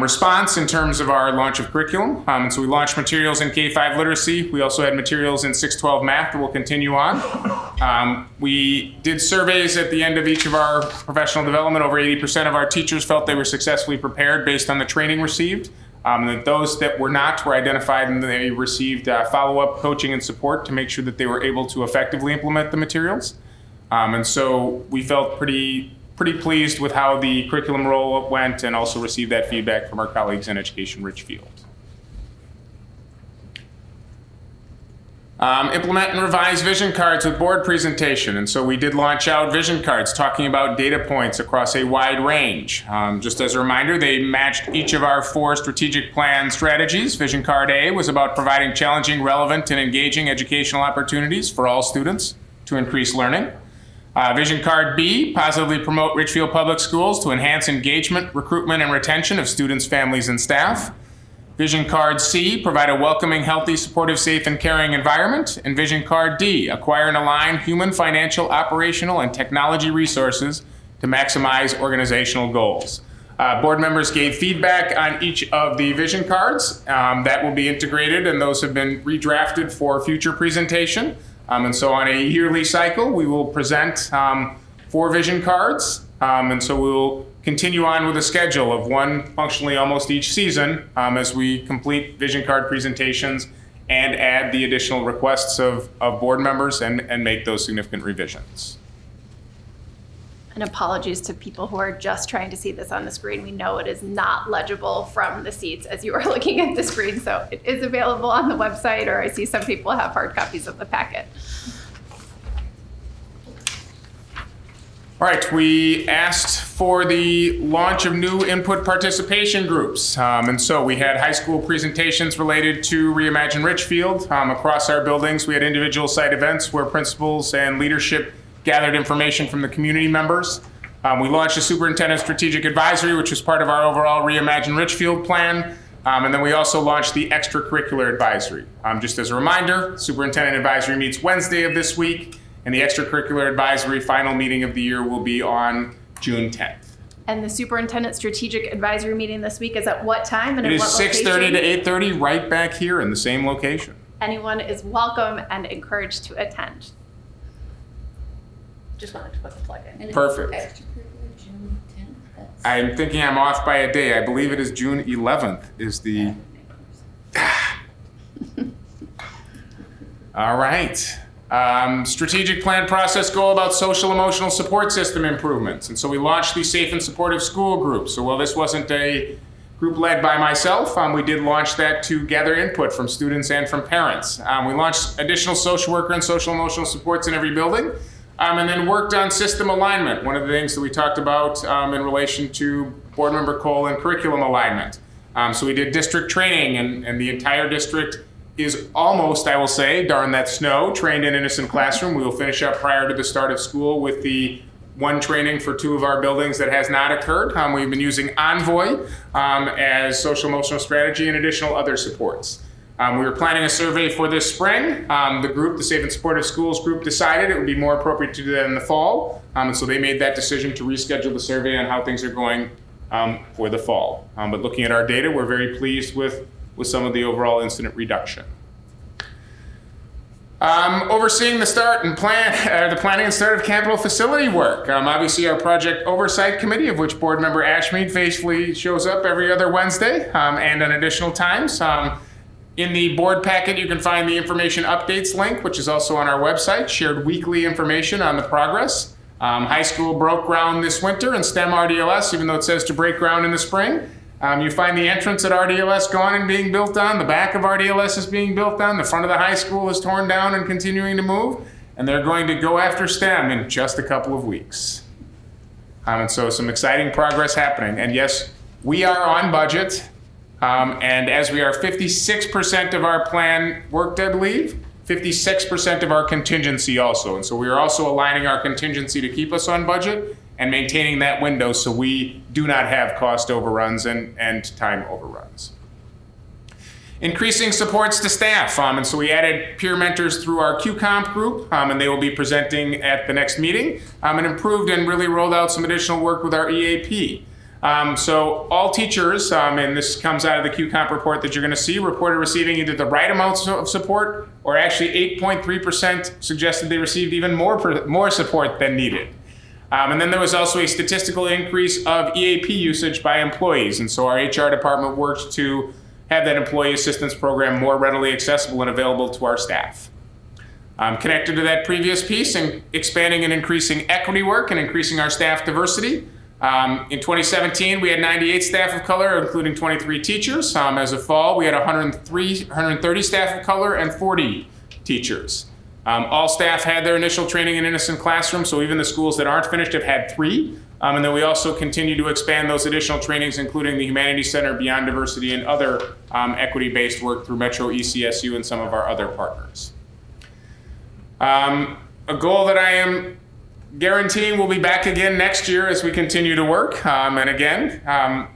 response in terms of our launch of curriculum. And so we launched materials in K-5 literacy. We also had materials in 6-12 math that will continue on. We did surveys at the end of each of our professional development. Over 80% of our teachers felt they were successfully prepared based on the training received. And that those that were not were identified and they received follow-up coaching and support to make sure that they were able to effectively implement the materials. And so we felt pretty pleased with how the curriculum rollout went and also received that feedback from our colleagues in Education Richfield. Implement and revise vision cards with board presentation. And so we did launch out vision cards talking about data points across a wide range. Just as a reminder, they matched each of our 4 strategic plan strategies. Vision card A was about providing challenging, relevant, and engaging educational opportunities for all students to increase learning. Vision card B, positively promote Richfield Public Schools to enhance engagement, recruitment, and retention of students, families, and staff. Vision card C, provide a welcoming, healthy, supportive, safe, and caring environment. And vision card D, acquire and align human, financial, operational, and technology resources to maximize organizational goals. Board members gave feedback on each of the vision cards. That will be integrated, and those have been redrafted for future presentation. And so on a yearly cycle, we will present 4 vision cards. And so we will continue on with a schedule of one functionally almost each season as we complete vision card presentations and add the additional requests of board members and make those significant revisions.
And apologies to people who are just trying to see this on the screen. We know it is not legible from the seats as you are looking at the screen, so it is available on the website, or I see some people have hard copies of the packet. All right, we asked for the launch of new input participation groups. And so we had high school presentations related to Reimagine Richfield. Across our buildings, we had individual site events where principals and leadership gathered information from the community members. We launched a superintendent strategic advisory, which was part of our overall Reimagine Richfield plan. And then we also launched the extracurricular advisory. Just as a reminder, superintendent advisory meets Wednesday of this week. And the extracurricular advisory final meeting of the year will be on June 10th. And the superintendent strategic advisory meeting this week is at what time and
It
in
is
what location?
6:30 to 8:30 right back here in the same location.
Anyone is welcome and encouraged to attend. Just wanted to put the plug in.
Perfect.
Extracurricular June 10th. That's
I'm thinking I'm off by a day. I believe it is June 11th is the... All right. Strategic plan process goal about social emotional support system improvements. And so we launched the safe and supportive school group. So while this wasn't a group led by myself, we did launch that to gather input from students and from parents. We launched additional social worker and social emotional supports in every building. And then worked on system alignment, one of the things that we talked about in relation to board member Cole and curriculum alignment. So we did district training, and the entire district is almost, I will say, darn that snow, trained in Innocent Classroom. We will finish up prior to the start of school with the one training for 2 of our buildings that has not occurred. We've been using Envoy as social emotional strategy and additional other supports. We were planning a survey for this spring. The group, the Safe and Supportive Schools group, decided it would be more appropriate to do that in the fall. And so they made that decision to reschedule the survey on how things are going for the fall. But looking at our data, we're very pleased with some of the overall incident reduction. Overseeing the start and the planning and start of capital facility work. Obviously, our project oversight committee, of which board member Ashmead faithfully shows up every other Wednesday and on additional times. In the board packet, you can find the information updates link, which is also on our website, shared weekly information on the progress. High school broke ground this winter in STEM RDLS, even though it says to break ground in the spring. You find the entrance at RDLS gone and being built on. The back of RDLS is being built on. The front of the high school is torn down and continuing to move. And they're going to go after STEM in just a couple of weeks. And so some exciting progress happening. And yes, we are on budget. And as we are 56% of our plan worked, I believe, 56% of our contingency also. And so we are also aligning our contingency to keep us on budget and maintaining that window so we do not have cost overruns and time overruns. Increasing supports to staff, and so we added peer mentors through our QComp group, and they will be presenting at the next meeting, and improved and really rolled out some additional work with our EAP. So all teachers, and this comes out of the QComp report that you're going to see, reported receiving either the right amounts of support, or actually 8.3% suggested they received even more support than needed. And then there was also a statistical increase of EAP usage by employees, and so our HR department worked to have that employee assistance program more readily accessible and available to our staff. Connected to that previous piece, and expanding and increasing equity work and increasing our staff diversity. In 2017, we had 98 staff of color, including 23 teachers. As of fall, we had 130 staff of color and 40 teachers. All staff had their initial training in Innocent Classroom, so even the schools that aren't finished have had 3. And then we also continue to expand those additional trainings, including the Humanities Center, Beyond Diversity, and other equity-based work through Metro ECSU and some of our other partners. A goal that I am guaranteeing we'll be back again next year as we continue to work. And again,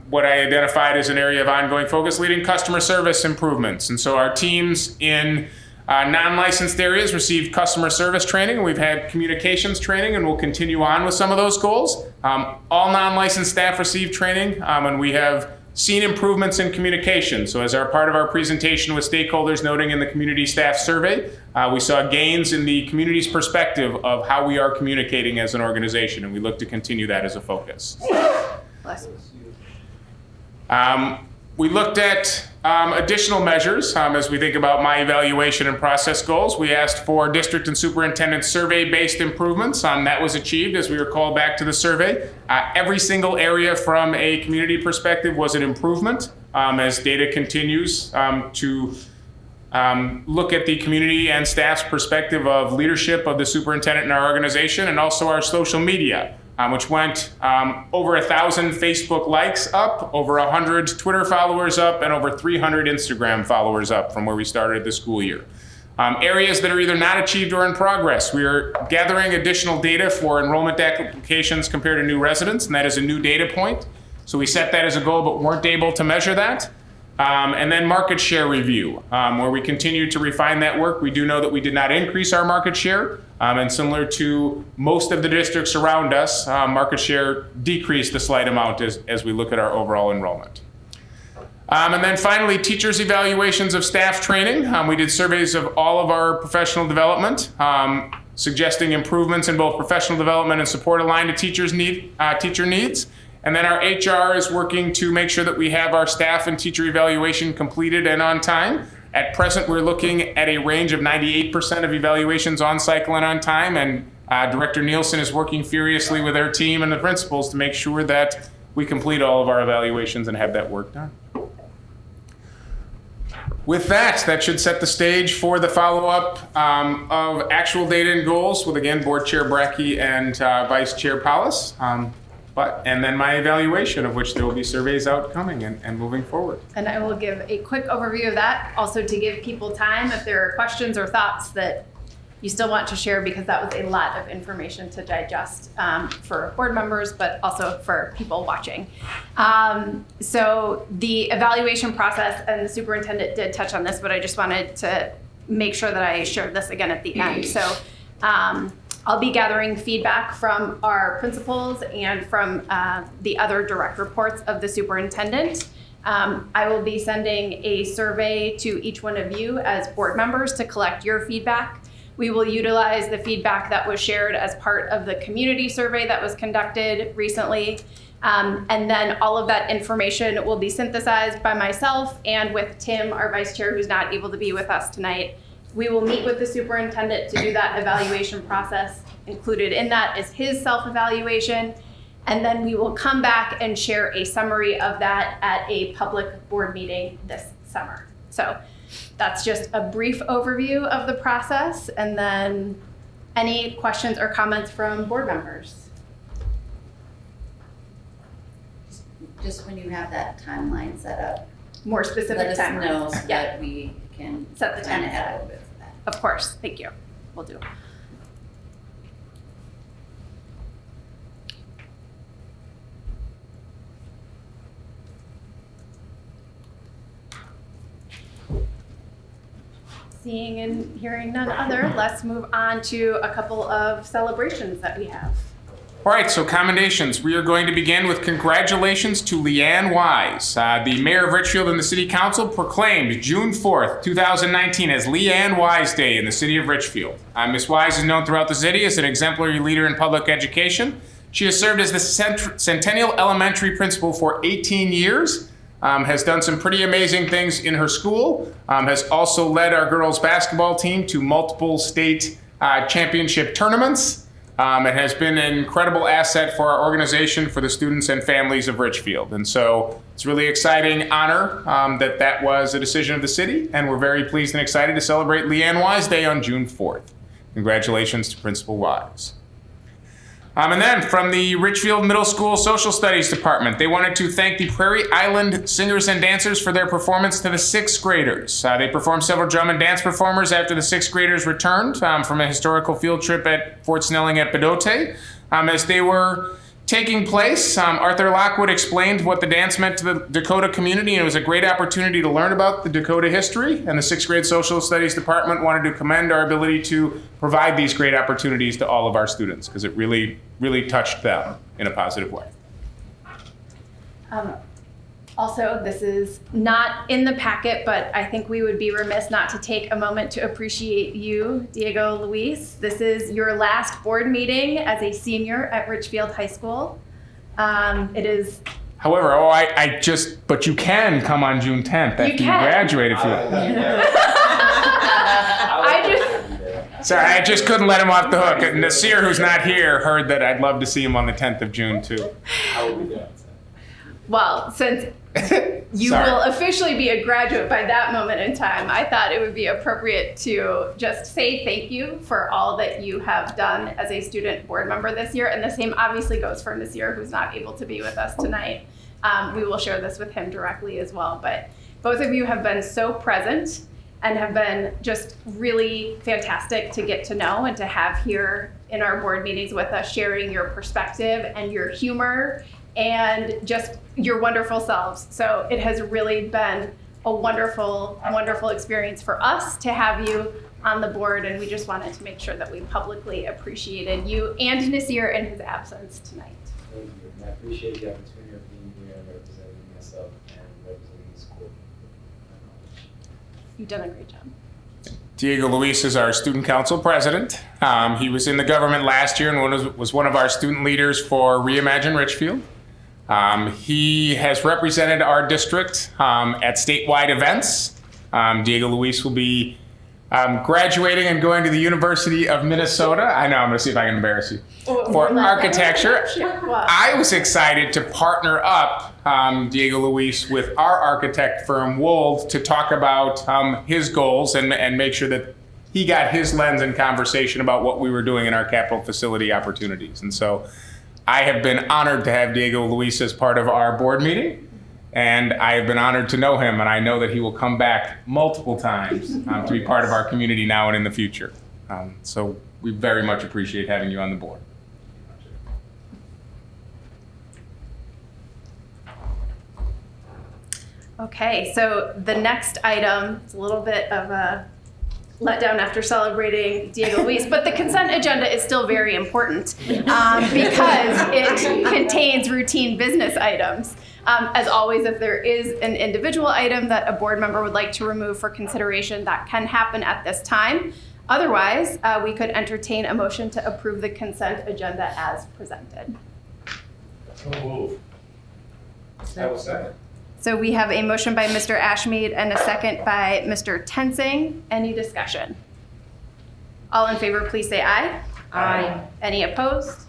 what I identified as an area of ongoing focus, leading customer service improvements. And so our teams in non-licensed areas received customer service training. We've had communications training, and we'll continue on with some of those goals. All non-licensed staff received training, and we have seen improvements in communication. So as part of our presentation with stakeholders noting in the community staff survey, we saw gains in the community's perspective of how we are communicating as an organization, and we look to continue that as a focus.
Bless you.
We looked at additional measures as we think about my evaluation and process goals. We asked for district and superintendent survey-based improvements. That was achieved as we were called back to the survey. Every single area from a community perspective was an improvement as data continues to look at the community and staff's perspective of leadership of the superintendent in our organization, and also our social media. Which went over 1,000 Facebook likes up, over 100 Twitter followers up, and over 300 Instagram followers up from where we started the school year. Areas that are either not achieved or in progress. We are gathering additional data for enrollment applications compared to new residents, and that is a new data point. So we set that as a goal, but weren't able to measure that. And then market share review, where we continue to refine that work. We do know that we did not increase our market share, and similar to most of the districts around us, market share decreased a slight amount as we look at our overall enrollment. And then finally, teachers' evaluations of staff training. We did surveys of all of our professional development, suggesting improvements in both professional development and support aligned to teacher needs. And then our HR is working to make sure that we have our staff and teacher evaluation completed and on time. At present, we're looking at a range of 98% of evaluations on cycle and on time. And Director Nielsen is working furiously with our team and the principals to make sure that we complete all of our evaluations and have that work done. With that should set the stage for the follow-up of actual data and goals with, again, Board Chair Brackey and Vice Chair Powles. And then my evaluation, of which there will be surveys out coming and moving forward.
And I will give a quick overview of that, also to give people time if there are questions or thoughts that you still want to share, because that was a lot of information to digest for board members, but also for people watching. So the evaluation process, and the superintendent did touch on this, but I just wanted to make sure that I shared this again at the end. So I'll be gathering feedback from our principals and from the other direct reports of the superintendent. I will be sending a survey to each one of you as board members to collect your feedback. We will utilize the feedback that was shared as part of the community survey that was conducted recently. And then all of that information will be synthesized by myself and with Tim, our vice chair, who's not able to be with us tonight. We will meet with the superintendent to do that evaluation process. Included in that is his self-evaluation. And then we will come back and share a summary of that at a public board meeting this summer. So that's just a brief overview of the process. And then any questions or comments from board members?
just when you have that timeline set up,
More
let
specific
us
timelines.
know so
Yeah,
that we can
Set the
plan
time
ahead a
aside.
little bit for that.
of course. Thank you. Will do. Seeing and hearing none other, let's move on to a couple of celebrations that we have.
All right, so commendations. We are going to begin with congratulations to Leanne Wise. The mayor of Richfield and the city council proclaimed June 4th, 2019 as Leanne Wise Day in the city of Richfield. Ms. Wise is known throughout the city as an exemplary leader in public education. She has served as the Centennial Elementary principal for 18 years, has done some pretty amazing things in her school, has also led our girls basketball team to multiple state championship tournaments, and has been an incredible asset for our organization, for the students and families of Richfield. And so it's a really exciting honor that was a decision of the city, and we're very pleased and excited to celebrate Leanne Wise Day on June 4th. Congratulations to Principal Wise. And then from the Richfield Middle School Social Studies Department, they wanted to thank the Prairie Island singers and dancers for their performance to the sixth graders. They performed several drum and dance performers after the sixth graders returned from a historical field trip at Fort Snelling at Bedote. As they were taking place, Arthur Lockwood explained what the dance meant to the Dakota community, and it was a great opportunity to learn about the Dakota history, and the sixth grade Social Studies Department wanted to commend our ability to provide these great opportunities to all of our students, because it really, really touched them in a positive way.
Also, this is not in the packet, but I think we would be remiss not to take a moment to appreciate you, Diego Luis. This is your last board meeting as a senior at Richfield High School. It is.
However, but you can come on June 10th after you
can.
graduate if you Sorry, I just couldn't let him off the hook. Nasir, who's not here, heard that I'd love to see him on the 10th of June, too.
How will we do?
Well, since you
Sorry.
will officially be a graduate by that moment in time, I thought it would be appropriate to just say thank you for all that you have done as a student board member this year. And the same obviously goes for Nasir, who's not able to be with us tonight. We will share this with him directly as well. But both of you have been so present and have been just really fantastic to get to know and to have here in our board meetings with us, sharing your perspective and your humor and just your wonderful selves. So it has really been a wonderful, wonderful experience for us to have you on the board, and we just wanted to make sure that we publicly appreciated you and Nasir in his absence tonight.
Thank you, and I appreciate the opportunity of being here and representing myself and representing the school.
You've done a great job.
Diego Luis is our student council president. He was in the government last year and was one of our student leaders for Reimagine Richfield. He has represented our district at statewide events. Diego Luis will be graduating and going to the University of Minnesota. I know, I'm going to see if I can embarrass you. For architecture.
Wow.
I was excited to partner up Diego Luis with our architect firm, Wold, to talk about his goals and make sure that he got his lens and conversation about what we were doing in our capital facility opportunities. And so I have been honored to have Diego Luis as part of our board meeting, and I have been honored to know him, and I know that he will come back multiple times to be part of our community now and in the future. So we very much appreciate having you on the board.
Okay, so the next item is a little bit of a letdown after celebrating Diego Luis, but the consent agenda is still very important because it contains routine business items. As always, if there is an individual item that a board member would like to remove for consideration, that can happen at this time. Otherwise, we could entertain a motion to approve the consent agenda as presented.
I will second.
So we have a motion by Mr. Ashmead and a second by Mr. Tensing. Any discussion? All in favor, please say aye.
Aye.
Any opposed?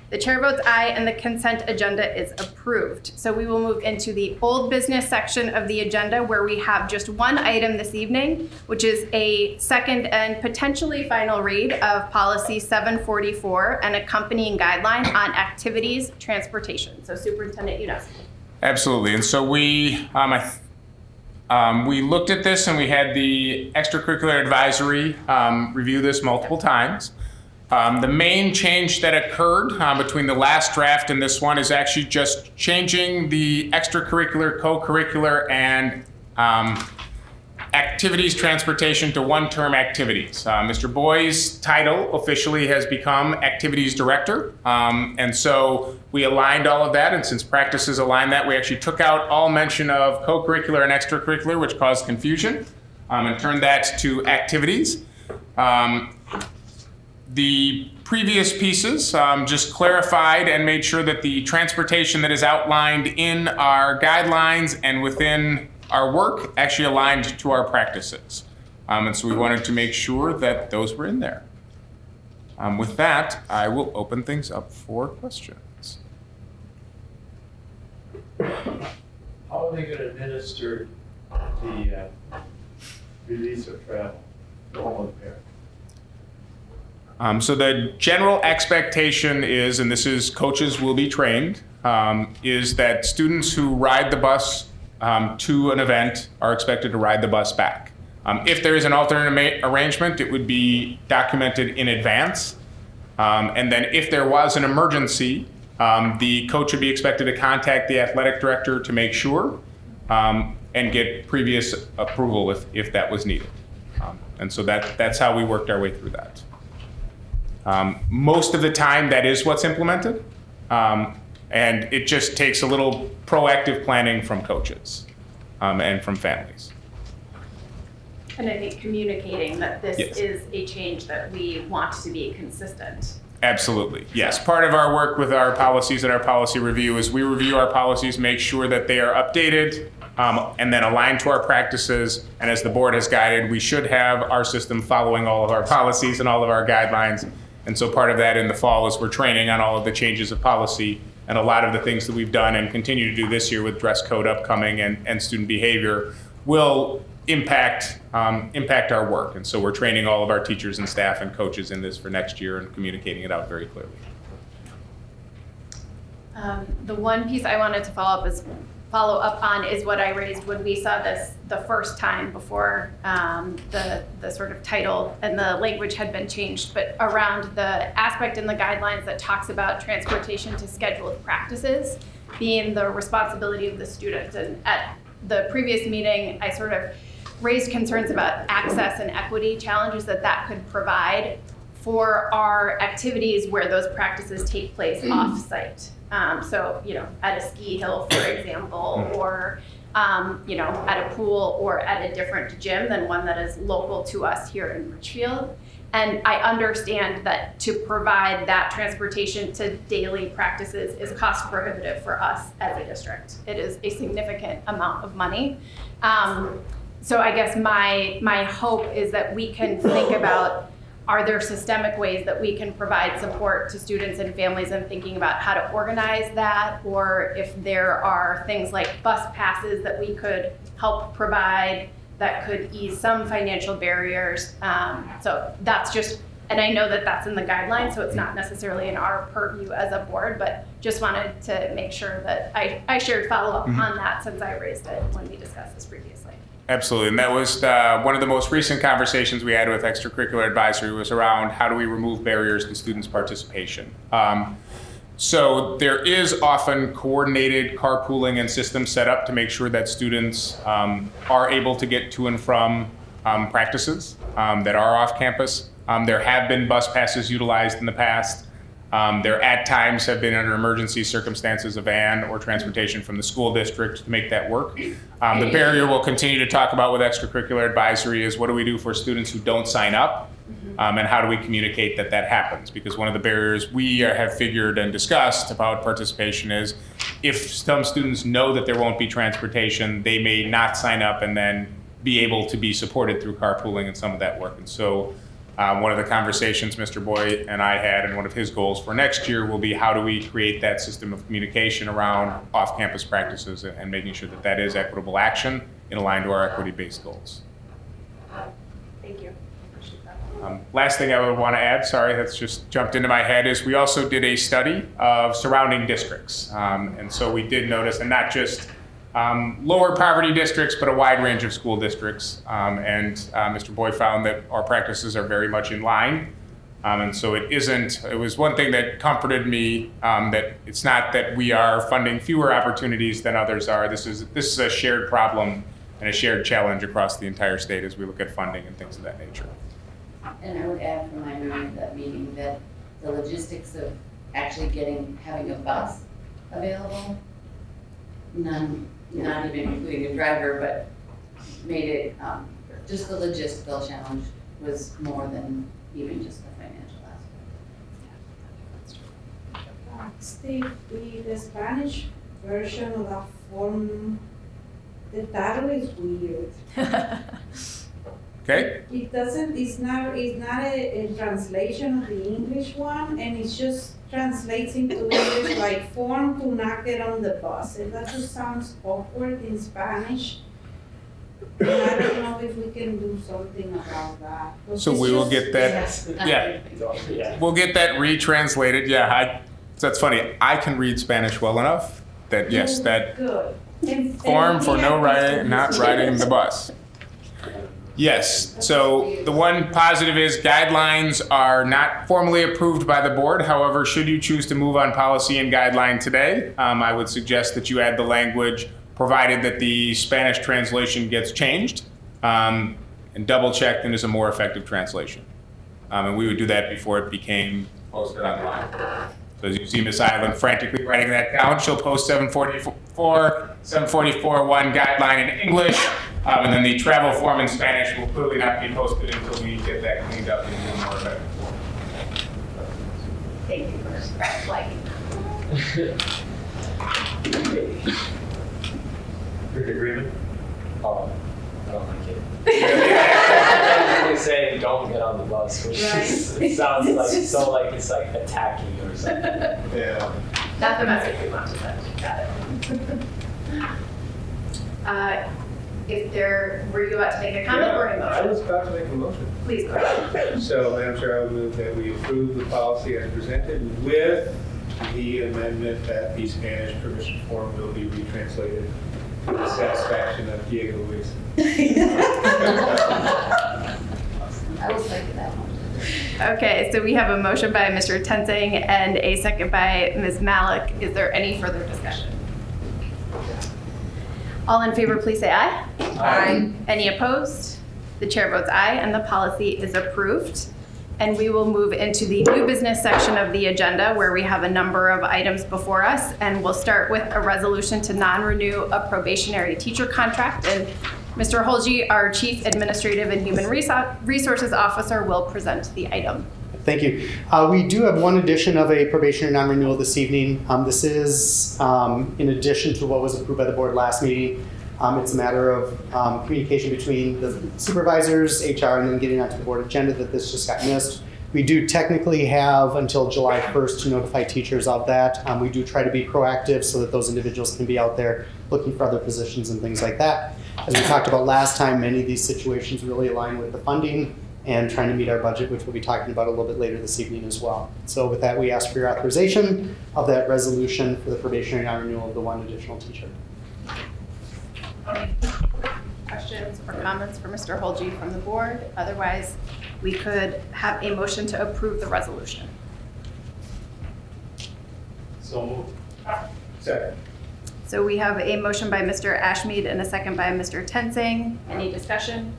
The chair votes aye, and the consent agenda is approved. So we will move into the old business section of the agenda, where we have just one item this evening, which is a second and potentially final read of policy 744 and accompanying guideline on activities transportation. So Superintendent Yunus.
Absolutely. And so we looked at this and we had the extracurricular advisory review this multiple times. The main change that occurred between the last draft and this one is actually just changing the extracurricular, co-curricular, and activities transportation to one-term activities. Mr. Boyd's title officially has become activities director. And so we aligned all of that, and since practices aligned that, we actually took out all mention of co-curricular and extracurricular, which caused confusion, and turned that to activities. The previous pieces just clarified and made sure that the transportation that is outlined in our guidelines and within our work actually aligned to our practices. And so we wanted to make sure that those were in there. With that, I will open things up for questions.
How are they going to administer the release of travel to all of the parents?
So the general expectation is, and this is coaches will be trained, is that students who ride the bus to an event are expected to ride the bus back. If there is an alternate arrangement, it would be documented in advance. And then if there was an emergency, the coach would be expected to contact the athletic director to make sure and get previous approval if that was needed. And so that's how we worked our way through that. Most of the time, that is what's implemented. And it just takes a little proactive planning from coaches and from families.
And I think communicating that this
Yes.
is a change that we want to be consistent.
Absolutely, yes. Part of our work with our policies and our policy review is we review our policies, make sure that they are updated and then aligned to our practices. And as the board has guided, we should have our system following all of our policies and all of our guidelines. And so part of that in the fall is we're training on all of the changes of policy. And a lot of the things that we've done and continue to do this year with dress code upcoming and student behavior will impact our work. And so we're training all of our teachers and staff and coaches in this for next year and communicating it out very clearly.
The one piece I wanted to follow up on is what I raised when we saw this the first time before the sort of title and the language had been changed, but around the aspect in the guidelines that talks about transportation to scheduled practices being the responsibility of the student. And at the previous meeting, I sort of raised concerns about access and equity challenges that could provide for our activities where those practices take place off-site. So, at a ski hill, for example, or, at a pool or at a different gym than one that is local to us here in Richfield. And I understand that to provide that transportation to daily practices is cost prohibitive for us as a district. It is a significant amount of money. So I guess my hope is that we can think about, are there systemic ways that we can provide support to students and families in thinking about how to organize that, or if there are things like bus passes that we could help provide that could ease some financial barriers. So that's just, and I know that that's in the guidelines, so it's not necessarily in our purview as a board, but just wanted to make sure that I shared follow-up on that since I raised it when we discussed this previously.
Absolutely, and that was one of the most recent conversations we had with extracurricular advisory was around how do we remove barriers to students' participation. So there is often coordinated carpooling and systems set up to make sure that students are able to get to and from practices that are off campus. There have been bus passes utilized in the past. There at times have been under emergency circumstances a van or transportation from the school district to make that work. The barrier we'll continue to talk about with extracurricular advisory is what do we do for students who don't sign up and how do we communicate that happens? Because one of the barriers we have figured and discussed about participation is if some students know that there won't be transportation, they may not sign up and then be able to be supported through carpooling and some of that work. And so one of the conversations Mr. Boyd and I had, and one of his goals for next year will be how do we create that system of communication around off-campus practices and making sure that that is equitable action and aligned to our equity-based goals.
Thank you. Appreciate that.
Last thing I would want to add, sorry, that's just jumped into my head, is we also did a study of surrounding districts. And so we did notice, and not just lower poverty districts, but a wide range of school districts. Mr. Boyd found that our practices are very much in line. And so it was one thing that comforted me, that it's not that we are funding fewer opportunities than others are. This is a shared problem and a shared challenge across the entire state as we look at funding and things of that nature.
And I would add from my memory of that meeting that the logistics of actually having a bus available, not even including a driver, but made it, just the logistical challenge was more than even just the financial aspect.
Steve, the Spanish version of that form, the title is weird.
Okay?
It's not a translation of the English one, and it just translates into English like form to knock it on the bus. And that just sounds awkward in Spanish. And I don't know if we can do something about that. 'Cause
So
it's
we will
just-
get that, yeah,
Yeah.
we'll get that retranslated. Yeah, that's funny. I can read Spanish well enough that, yes, that
Good. And
form for no
yeah,
riding, not riding the bus. Yes, so the one positive is guidelines are not formally approved by the board. However, should you choose to move on policy and guideline today, I would suggest that you add the language, provided that the Spanish translation gets changed and double checked and is a more effective translation. And we would do that before it became posted online. So as you see Ms. Island frantically writing that down, she'll post 744.1 guideline in English, and then the travel form in Spanish will clearly not be posted until we get that cleaned up and do more effective.
Thank you for flagging.
You're in agreement?
Oh, I don't like it. They say don't get on the bus, which it sounds like so like it's like attacking you or something.
Yeah.
Not the message we want to send. Got it. Were you about to make a comment or a
I
motion?
was about to make a motion.
Please go ahead.
So, Madam Chair, I would move that we approve the policy as presented with the amendment that the Spanish permission form will be retranslated to the satisfaction of Diego Luis.
I will second that one.
Okay, so we have a motion by Mr. Tensing and a second by Ms. Malik. Is there any further discussion? All in favor, please say aye.
Aye.
Any opposed? The chair votes aye, and the policy is approved. And we will move into the new business section of the agenda, where we have a number of items before us. And we'll start with a resolution to non-renew a probationary teacher contract. And Mr. Holge, our Chief Administrative and Human Resources Officer, will present the item.
Thank you. We do have one addition of a probationary non-renewal this evening. This is in addition to what was approved by the board last meeting. It's a matter of communication between the supervisors, HR, and then getting onto the board agenda that this just got missed. We do technically have until July 1st to notify teachers of that. We do try to be proactive so that those individuals can be out there looking for other positions and things like that. As we talked about last time, many of these situations really align with the funding and trying to meet our budget, which we'll be talking about a little bit later this evening as well. So with that, we ask for your authorization of that resolution for the probationary non-renewal of the one additional teacher.
Questions or comments for Mr. Holge from the board? Otherwise, we could have a motion to approve the resolution.
So moved.
Second.
So we have a motion by Mr. Ashmead and a second by Mr. Tensing. Any discussion?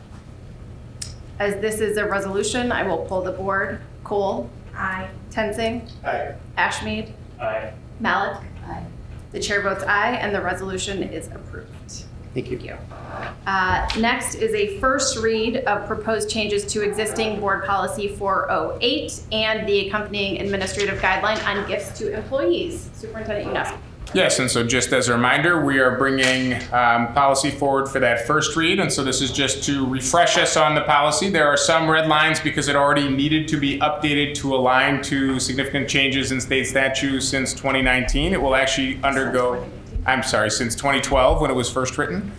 As this is a resolution, I will pull the board. Cole? Aye. Tensing?
Aye.
Ashmead?
Aye.
Malik?
Aye.
The chair votes aye, and the resolution is approved.
Thank you.
Thank you. Next is a first read of proposed changes to existing board policy 408 and the accompanying administrative guideline on gifts to employees. Superintendent Yunus.
Yes, and so just as a reminder, we are bringing policy forward for that first read, and so this is just to refresh us on the policy. There are some red lines because it already needed to be updated to align to significant changes in state statute since 2019. It will actually undergo, since 2012 when it was first written.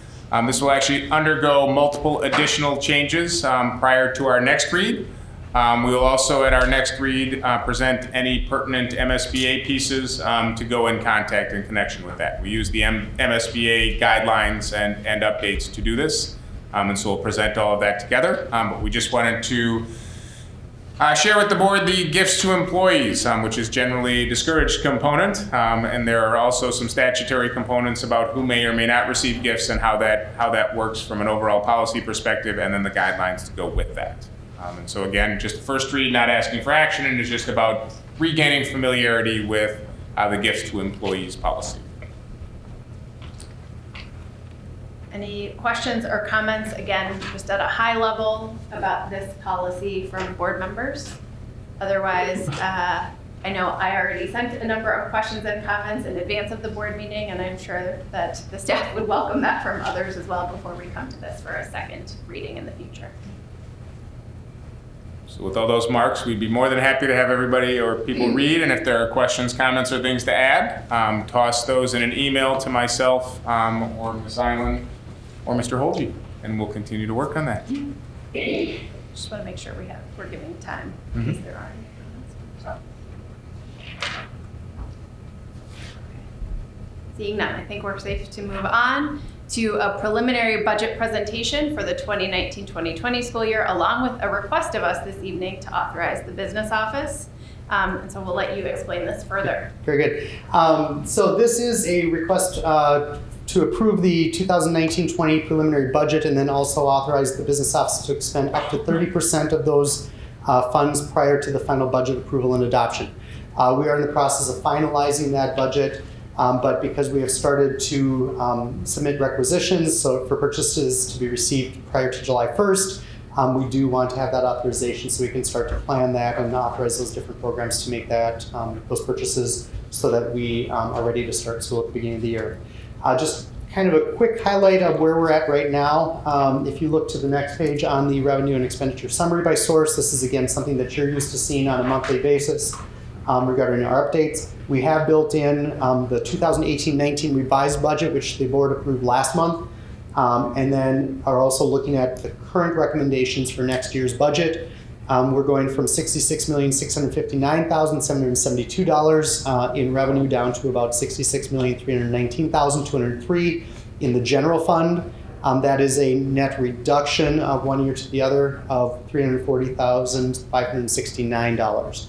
This will actually undergo multiple additional changes prior to our next read. We will also, at our next read, present any pertinent MSBA pieces to go in contact in connection with that. We use the MSBA guidelines and updates to do this, and so we'll present all of that together. But we just wanted to share with the board the gifts to employees, which is generally a discouraged component, and there are also some statutory components about who may or may not receive gifts and how that works from an overall policy perspective, and then the guidelines to go with that. And so again, just the first read, not asking for action, and it's just about regaining familiarity with the gifts to employees policy.
Any questions or comments, again, just at a high level about this policy from board members? Otherwise, I know I already sent a number of questions and comments in advance of the board meeting, and I'm sure that the staff would welcome that from others as well before we come to this for a second reading in the future.
So with all those marks, we'd be more than happy to have everybody or people read, and if there are questions, comments, or things to add, toss those in an email to myself or Ms. Island or Mr. Holge, and we'll continue to work on that.
Just want to make sure we're giving time in case there are any comments. Seeing none, I think we're safe to move on to a preliminary budget presentation for the 2019-2020 school year, along with a request of us this evening to authorize the business office. And so we'll let you explain this further.
Very good. So this is a request to approve the 2019-20 preliminary budget, and then also authorize the business office to expend up to 30% of those funds prior to the final budget approval and adoption. We are in the process of finalizing that budget. But because we have started to submit requisitions, so for purchases to be received prior to July 1st, we do want to have that authorization so we can start to plan that and authorize those different programs to make that those purchases so that we are ready to start school at the beginning of the year. Just kind of a quick highlight of where we're at right now. If you look to the next page on the revenue and expenditure summary by source, this is again something that you're used to seeing on a monthly basis. Regarding our updates, we have built in the 2018-19 revised budget, which the board approved last month, and then are also looking at the current recommendations for next year's budget. We're going from $66,659,772 in revenue down to about $66,319,203 in the general fund. That is a net reduction of one year to the other of $340,569.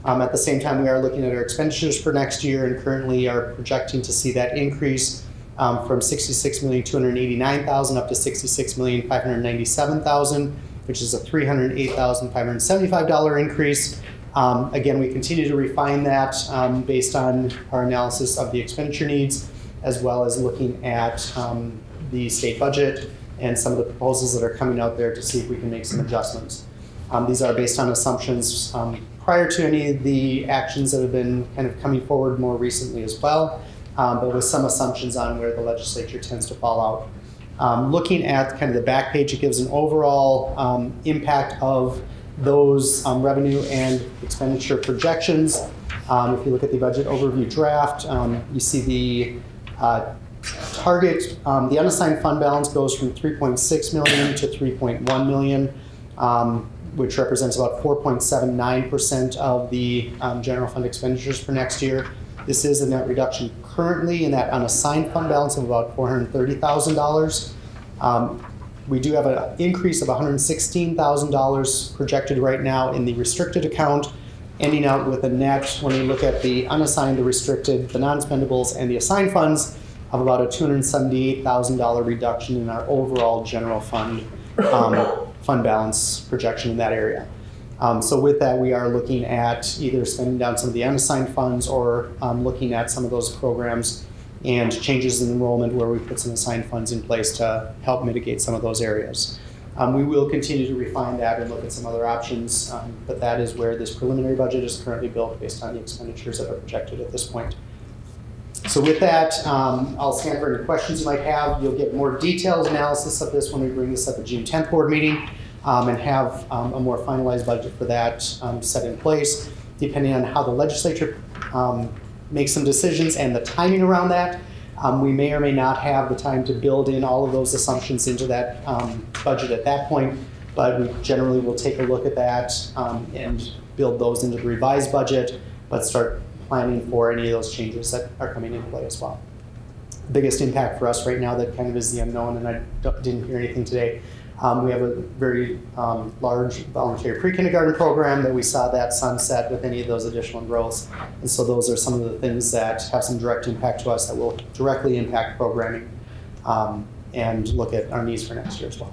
At the same time, we are looking at our expenditures for next year and currently are projecting to see that increase from $66,289,000 up to $66,597,000, which is a $308,575 increase. Again, we continue to refine that based on our analysis of the expenditure needs, as well as looking at the state budget and some of the proposals that are coming out there to see if we can make some adjustments. These are based on assumptions prior to any of the actions that have been kind of coming forward more recently as well, but with some assumptions on where the legislature tends to fall out. Looking at kind of the back page, it gives an overall impact of those revenue and expenditure projections. If you look at the budget overview draft, you see the target, the unassigned fund balance goes from 3.6 million to 3.1 million. Which represents about 4.79% of the general fund expenditures for next year. This is a net reduction currently in that unassigned fund balance of about $430,000. We do have an increase of $116,000 projected right now in the restricted account, ending out with a net, when you look at the unassigned, the restricted, the non-spendables, and the assigned funds, of about a $278,000 reduction in our overall general fund fund balance projection in that area. So with that, we are looking at either spending down some of the unassigned funds or looking at some of those programs and changes in enrollment where we put some assigned funds in place to help mitigate some of those areas. We will continue to refine that and look at some other options, but that is where this preliminary budget is currently built based on the expenditures that are projected at this point. So with that, I'll stand for any questions you might have. You'll get more detailed analysis of this when we bring this up at June 10th board meeting and have a more finalized budget for that set in place. Depending on how the legislature makes some decisions and the timing around that, we may or may not have the time to build in all of those assumptions into that budget at that point. but we generally will take a look at that and build those into the revised budget, but start planning for any of those changes that are coming into play as well. The biggest impact for us right now that kind of is the unknown, and I didn't hear anything today. We have a very large voluntary pre-kindergarten program that we saw that sunset with any of those additional growths. And so those are some of the things that have some direct impact to us that will directly impact programming and look at our needs for next year as well.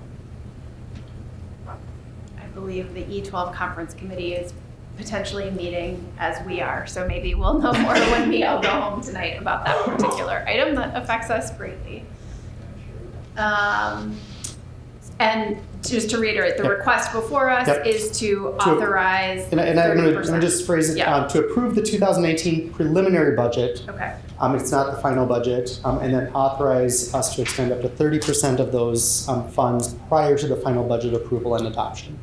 I believe the E12 conference committee is potentially meeting as we are, so maybe we'll know more when we all go home tonight about that particular item that affects us greatly. And just to reiterate, the
Yep.
request before us
Yep.
is to authorize
And I'm going
30%.
to just phrase it
Yeah.
to approve the 2018 preliminary budget.
Okay,
It's not the final budget, and then authorize us to expend up to 30% of those funds prior to the final budget approval and adoption.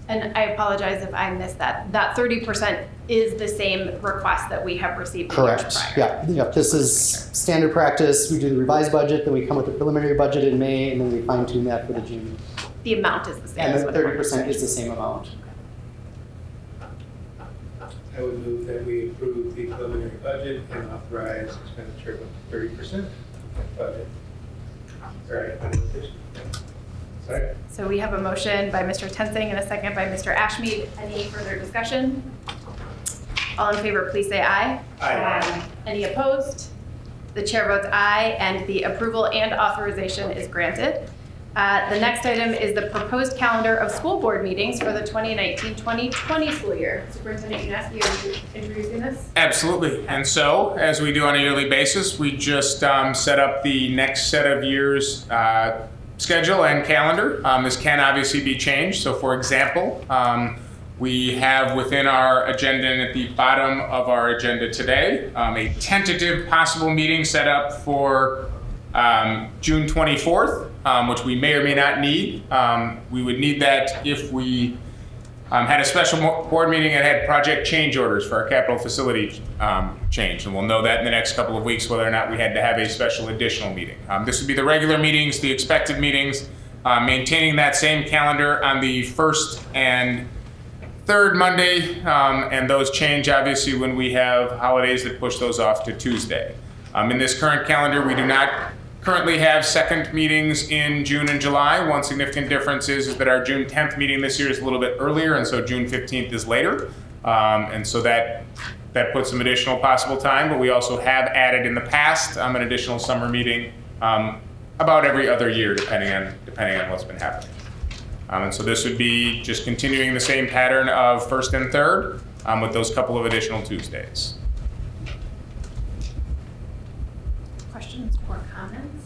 and I apologize if I missed that. That 30% is the same request that we have received in years
Correct.
prior.
Yeah. This is standard practice. We do the revised budget, then we come with the preliminary budget in May, and then we fine tune that for the June.
The amount is the same.
And
is
the
what I wanted to
30%
say.
is the same amount.
I would move that we approve the preliminary budget and authorize expenditure of 30% of budget. Sorry. Sorry.
So we have a motion by Mr. Tensing and a second by Mr. Ashmead. Any further discussion? All in favor, please say aye.
Aye.
Any opposed? The chair votes aye, and the approval and authorization is granted. The next item is the proposed calendar of school board meetings for the 2019-2020 school year. Superintendent Yunus, you introducing this?
Absolutely. And so, as we do on a yearly basis, we just set up the next set of years' schedule and calendar. This can obviously be changed. So, for example, we have within our agenda and at the bottom of our agenda today a tentative possible meeting set up for June 24th, which we may or may not need. We would need that if we had a special board meeting and had project change orders for our capital facility change. And we'll know that in the next couple of weeks whether or not we had to have a special additional meeting. This would be the regular meetings, the expected meetings, maintaining that same calendar on the first and third Monday, and those change obviously when we have holidays that push those off to Tuesday. In this current calendar, we do not currently have second meetings in June and July. One significant difference is that our June 10th meeting this year is a little bit earlier, and so June 15th is later. And so that puts some additional possible time, but we also have added in the past an additional summer meeting about every other year, depending on what's been happening. And so this would be just continuing the same pattern of first and third with those couple of additional Tuesdays.
Questions or comments?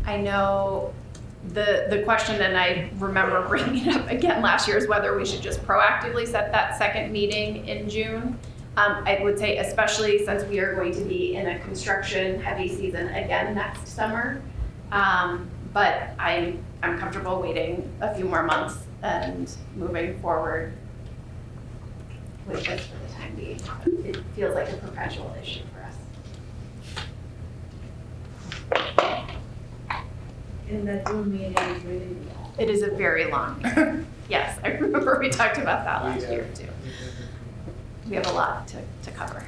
I know the question, and I remember bringing it up again last year, is whether we should just proactively set that second meeting in June. I would say especially since we are going to be in a construction heavy season again next summer. But I'm comfortable waiting a few more months and moving forward with this for the time being. It feels like a perpetual issue for us.
And the June meeting is really long.
It is a very long meeting. Yes, I remember we talked about that last year too. We have a lot to cover.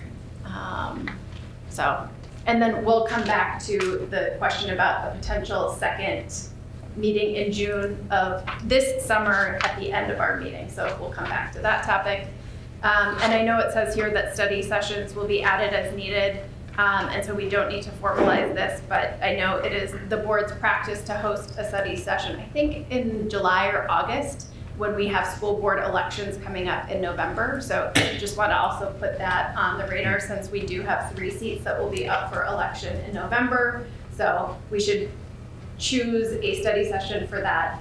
And then we'll come back to the question about a potential second meeting in June of this summer at the end of our meeting. So we'll come back to that topic. And I know it says here that study sessions will be added as needed. And so we don't need to formalize this, but I know it is the board's practice to host a study session, I think in July or August, when we have school board elections coming up in November. So just want to also put that on the radar since we do have 3 seats that will be up for election in November. So we should choose a study session for that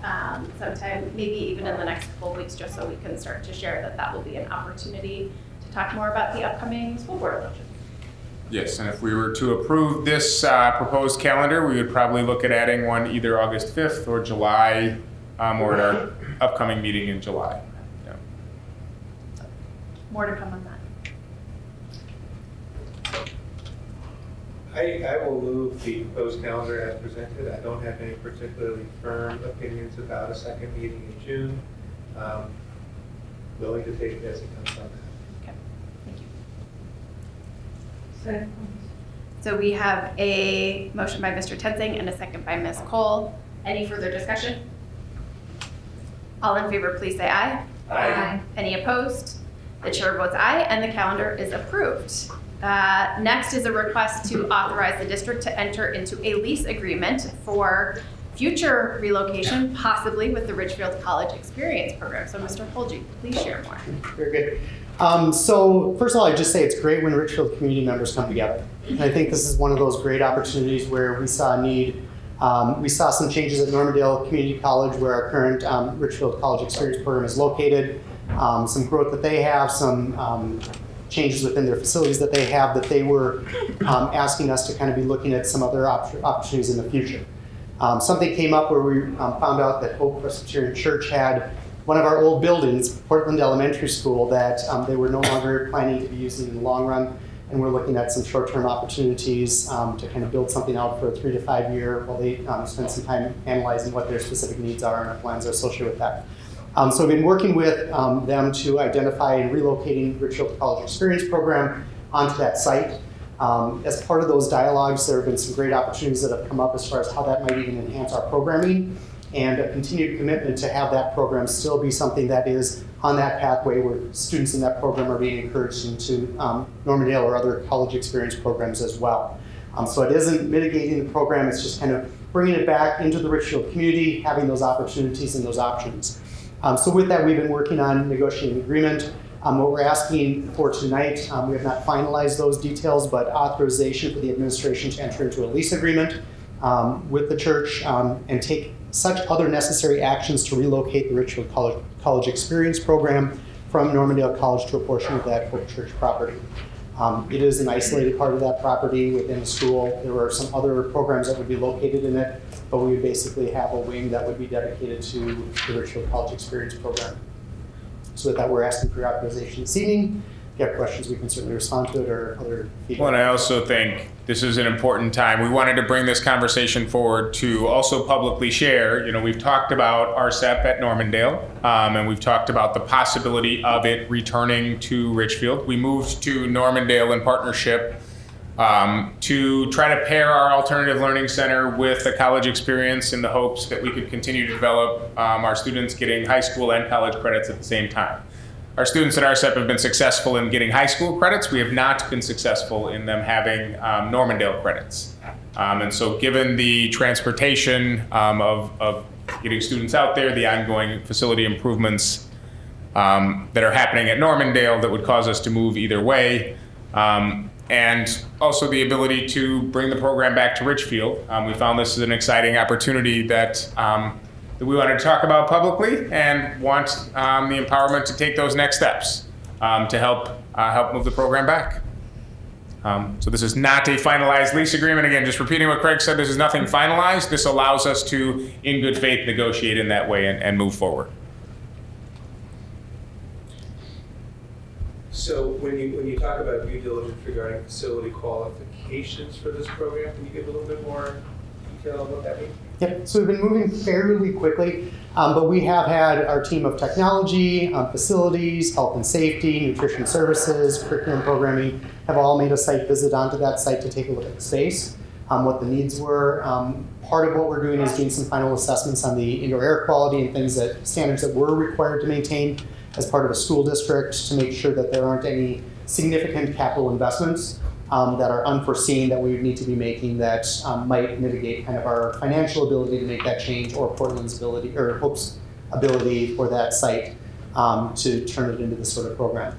sometime, maybe even in the next couple of weeks, just so we can start to share that will be an opportunity to talk more about the upcoming school board elections.
Yes, and if we were to approve this proposed calendar, we would probably look at adding one either August 5th or July, or at our upcoming meeting in July. Yeah.
More to come on that.
I will move the proposed calendar as presented. I don't have any particularly firm opinions about a second meeting in June. Willing to take it as it comes on that.
Thank you.
Second.
So we have a motion by Mr. Tenzing and a second by Ms. Cole. Any further discussion? All in favor, please say aye.
Aye.
Any opposed? The chair votes aye, and the calendar is approved. Next is a request to authorize the district to enter into a lease agreement for future relocation, possibly with the Richfield College Experience Program. So Mr. Holge, please share more.
Very good. So first of all, I'd just say it's great when Richfield community members come together. And I think this is one of those great opportunities where we saw a need. We saw some changes at Normandale Community College where our current Richfield College Experience Program is located. Some growth that they have, some changes within their facilities that they have, that they were asking us to kind of be looking at some other opportunities in the future. Something came up where we found out that Hope Presbyterian Church had one of our old buildings, Portland Elementary School, that they were no longer planning to be using in the long run. And we're looking at some short-term opportunities to kind of build something out for a 3 to 5 year while they spend some time analyzing what their specific needs are and our plans are associated with that. So we've been working with them to identify and relocating Richfield College Experience Program onto that site. As part of those dialogues, there have been some great opportunities that have come up as far as how that might even enhance our programming, and a continued commitment to have that program still be something that is on that pathway where students in that program are being encouraged into Normandale or other college experience programs as well. So it isn't mitigating the program, it's just kind of bringing it back into the Richfield community, having those opportunities and those options. So with that, we've been working on negotiating an agreement. What we're asking for tonight, we have not finalized those details, but authorization for the administration to enter into a lease agreement with the church and take such other necessary actions to relocate the Richfield College Experience Program from Normandale College to a portion of that Hope Church property. It is an isolated part of that property within the school. There are some other programs that would be located in it, but we would basically have a wing that would be dedicated to the Richfield College Experience Program. So with that, we're asking for your authorization this evening. If you have questions, we can certainly respond to it or other feedback.
Well, and I also think this is an important time. We wanted to bring this conversation forward to also publicly share. You know, we've talked about RCEP at Normandale, and we've talked about the possibility of it returning to Richfield. We moved to Normandale in partnership to try to pair our alternative learning center with the college experience in the hopes that we could continue to develop our students getting high school and college credits at the same time. Our students at RCEP have been successful in getting high school credits. We have not been successful in them having Normandale credits. And so given the transportation of getting students out there, the ongoing facility improvements that are happening at Normandale that would cause us to move either way, and also the ability to bring the program back to Richfield. We found this is an exciting opportunity that we wanted to talk about publicly and want the empowerment to take those next steps to help move the program back. So this is not a finalized lease agreement. Again, just repeating what Craig said, this is nothing finalized. This allows us to, in good faith, negotiate in that way and move forward.
So when you talk about due diligence regarding facility qualifications for this program, can you give a little bit more detail on what that means?
Yep, so we've been moving fairly quickly, but we have had our team of technology, facilities, health and safety, nutrition services, curriculum programming, have all made a site visit onto that site to take a look at the space, what the needs were. Part of what we're doing is doing some final assessments on the indoor air quality and standards that we're required to maintain as part of a school district to make sure that there aren't any significant capital investments that are unforeseen that we would need to be making that might mitigate kind of our financial ability to make that change, or Portland's ability, or Hope's ability for that site to turn it into this sort of program.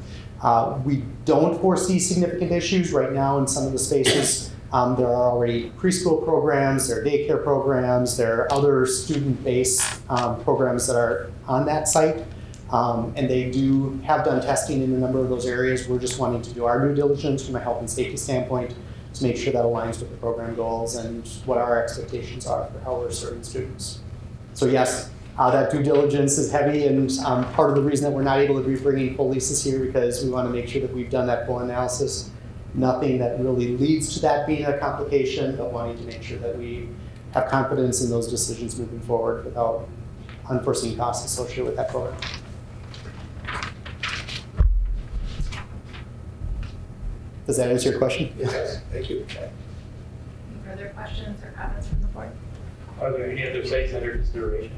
We don't foresee significant issues right now in some of the spaces. There are already preschool programs, there are daycare programs, there are other student-based programs that are on that site. And they have done testing in a number of those areas. We're just wanting to do our due diligence from a health and safety standpoint to make sure that aligns with the program goals and what our expectations are for how we're serving students. So yes, that due diligence is heavy, and part of the reason that we're not able to be bringing full leases here because we want to make sure that we've done that full analysis Nothing that really leads to that being a complication, but wanting to make sure that we have confidence in those decisions moving forward without unforeseen costs associated with that program. Does that answer your question?
Yes, thank you.
Any further questions or comments from the board?
Are there any other sites under consideration?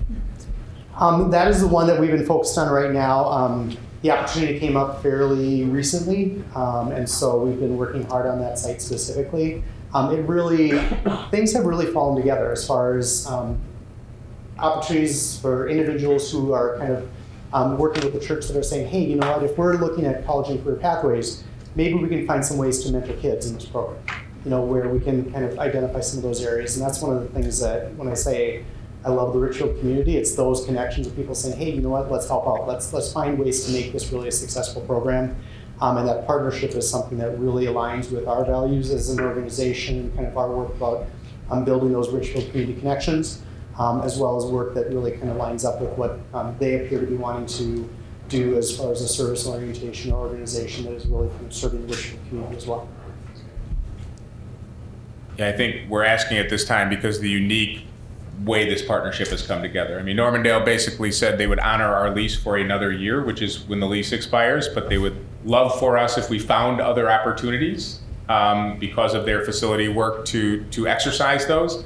That is the one that we've been focused on right now. The opportunity came up fairly recently, and so we've been working hard on that site specifically. Things have really fallen together as far as opportunities for individuals who are kind of working with the church that are saying, hey, you know what, if we're looking at college and career pathways, maybe we can find some ways to mentor kids in this program, you know, where we can kind of identify some of those areas. And that's one of the things that when I say I love the Richfield community, it's those connections of people saying, hey, you know what, let's help out. Let's find ways to make this really a successful program. And that partnership is something that really aligns with our values as an organization and kind of our work about building those Richfield community connections, as well as work that really kind of lines up with what they appear to be wanting to do as far as a service orientation or organization that is really kind of serving the Richfield community as well.
Yeah, I think we're asking at this time because of the unique way this partnership has come together. I mean, Normandale basically said they would honor our lease for another year, which is when the lease expires, but they would love for us if we found other opportunities because of their facility work to exercise those.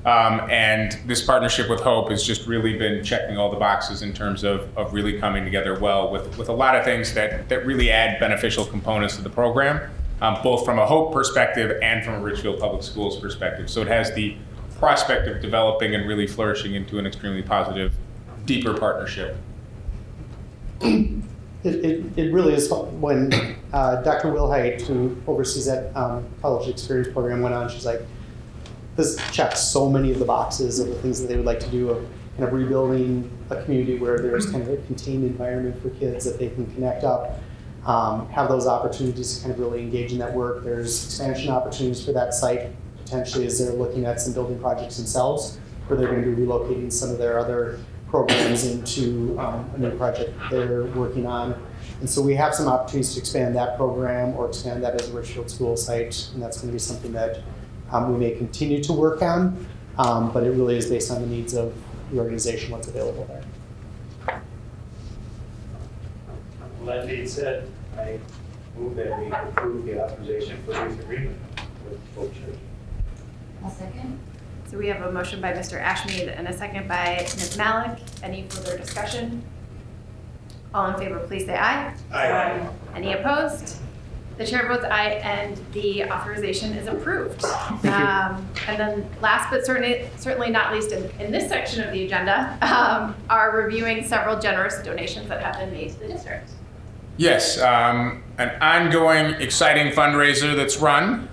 And this partnership with Hope has just really been checking all the boxes in terms of really coming together well with a lot of things that really add beneficial components to the program, both from a Hope perspective and from a Richfield Public Schools perspective. So it has the prospect of developing and really flourishing into an extremely positive, deeper partnership.
It really is. When Dr. Wilhite, who oversees that college experience program, went on, she's like, this checks so many of the boxes of the things that they would like to do of kind of rebuilding a community where there's kind of a contained environment for kids that they can connect up, have those opportunities to kind of really engage in that work. There's expansion opportunities for that site potentially as they're looking at some building projects themselves, where they're going to be relocating some of their other programs into a new project they're working on. And so we have some opportunities to expand that program or expand that as a Richfield school site, and that's going to be something that we may continue to work on, but it really is based on the needs of the organization, what's available there.
Well, that being said, I move that we approve the authorization for lease agreement with Hope Church.
I'll second.
So we have a motion by Mr. Ashmead and a second by Ms. Malik. Any further discussion? All in favor, please say aye.
Aye.
Any opposed? The chair votes aye, and the authorization is approved.
Thank you.
And then last but certainly not least in this section of the agenda, are reviewing several generous donations that have been made to the district.
Yes, an ongoing, exciting fundraiser that's run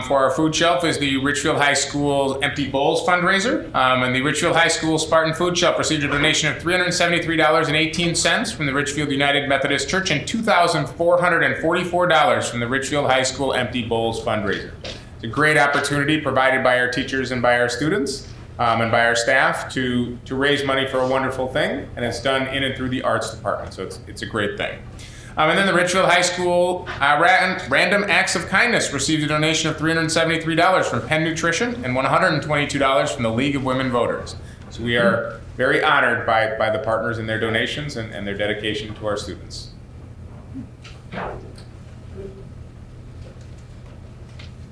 for our food shelf is the Richfield High School Empty Bowls fundraiser. And the Richfield High School Spartan Food Shelf received a donation of $373.18 from the Richfield United Methodist Church and $2,444 from the Richfield High School Empty Bowls fundraiser. It's a great opportunity provided by our teachers and by our students and by our staff to raise money for a wonderful thing, and it's done in and through the arts department, so it's a great thing. And then the Richfield High School Random Acts of Kindness received a donation of $373 from Penn Nutrition and $122 from the League of Women Voters. So we are very honored by the partners in their donations and their dedication to our students.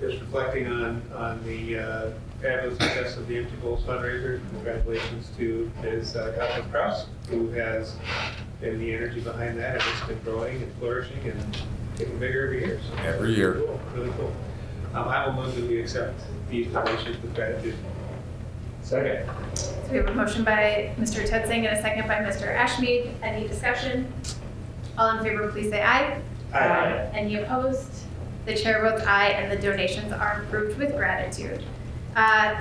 Just reflecting on the fabulous success of the Empty Bowls fundraiser, congratulations to Ms. Kathleen Krause, who has been the energy behind that, and it's been growing and flourishing and getting bigger every year. So
Every year.
Cool, really cool. I will move that we accept these donations with gratitude.
Second.
So we have a motion by Mr. Tetzing and a second by Mr. Ashmead. Any discussion? All in favor, please say aye.
Aye.
Any opposed? The chair votes aye, and the donations are approved with gratitude.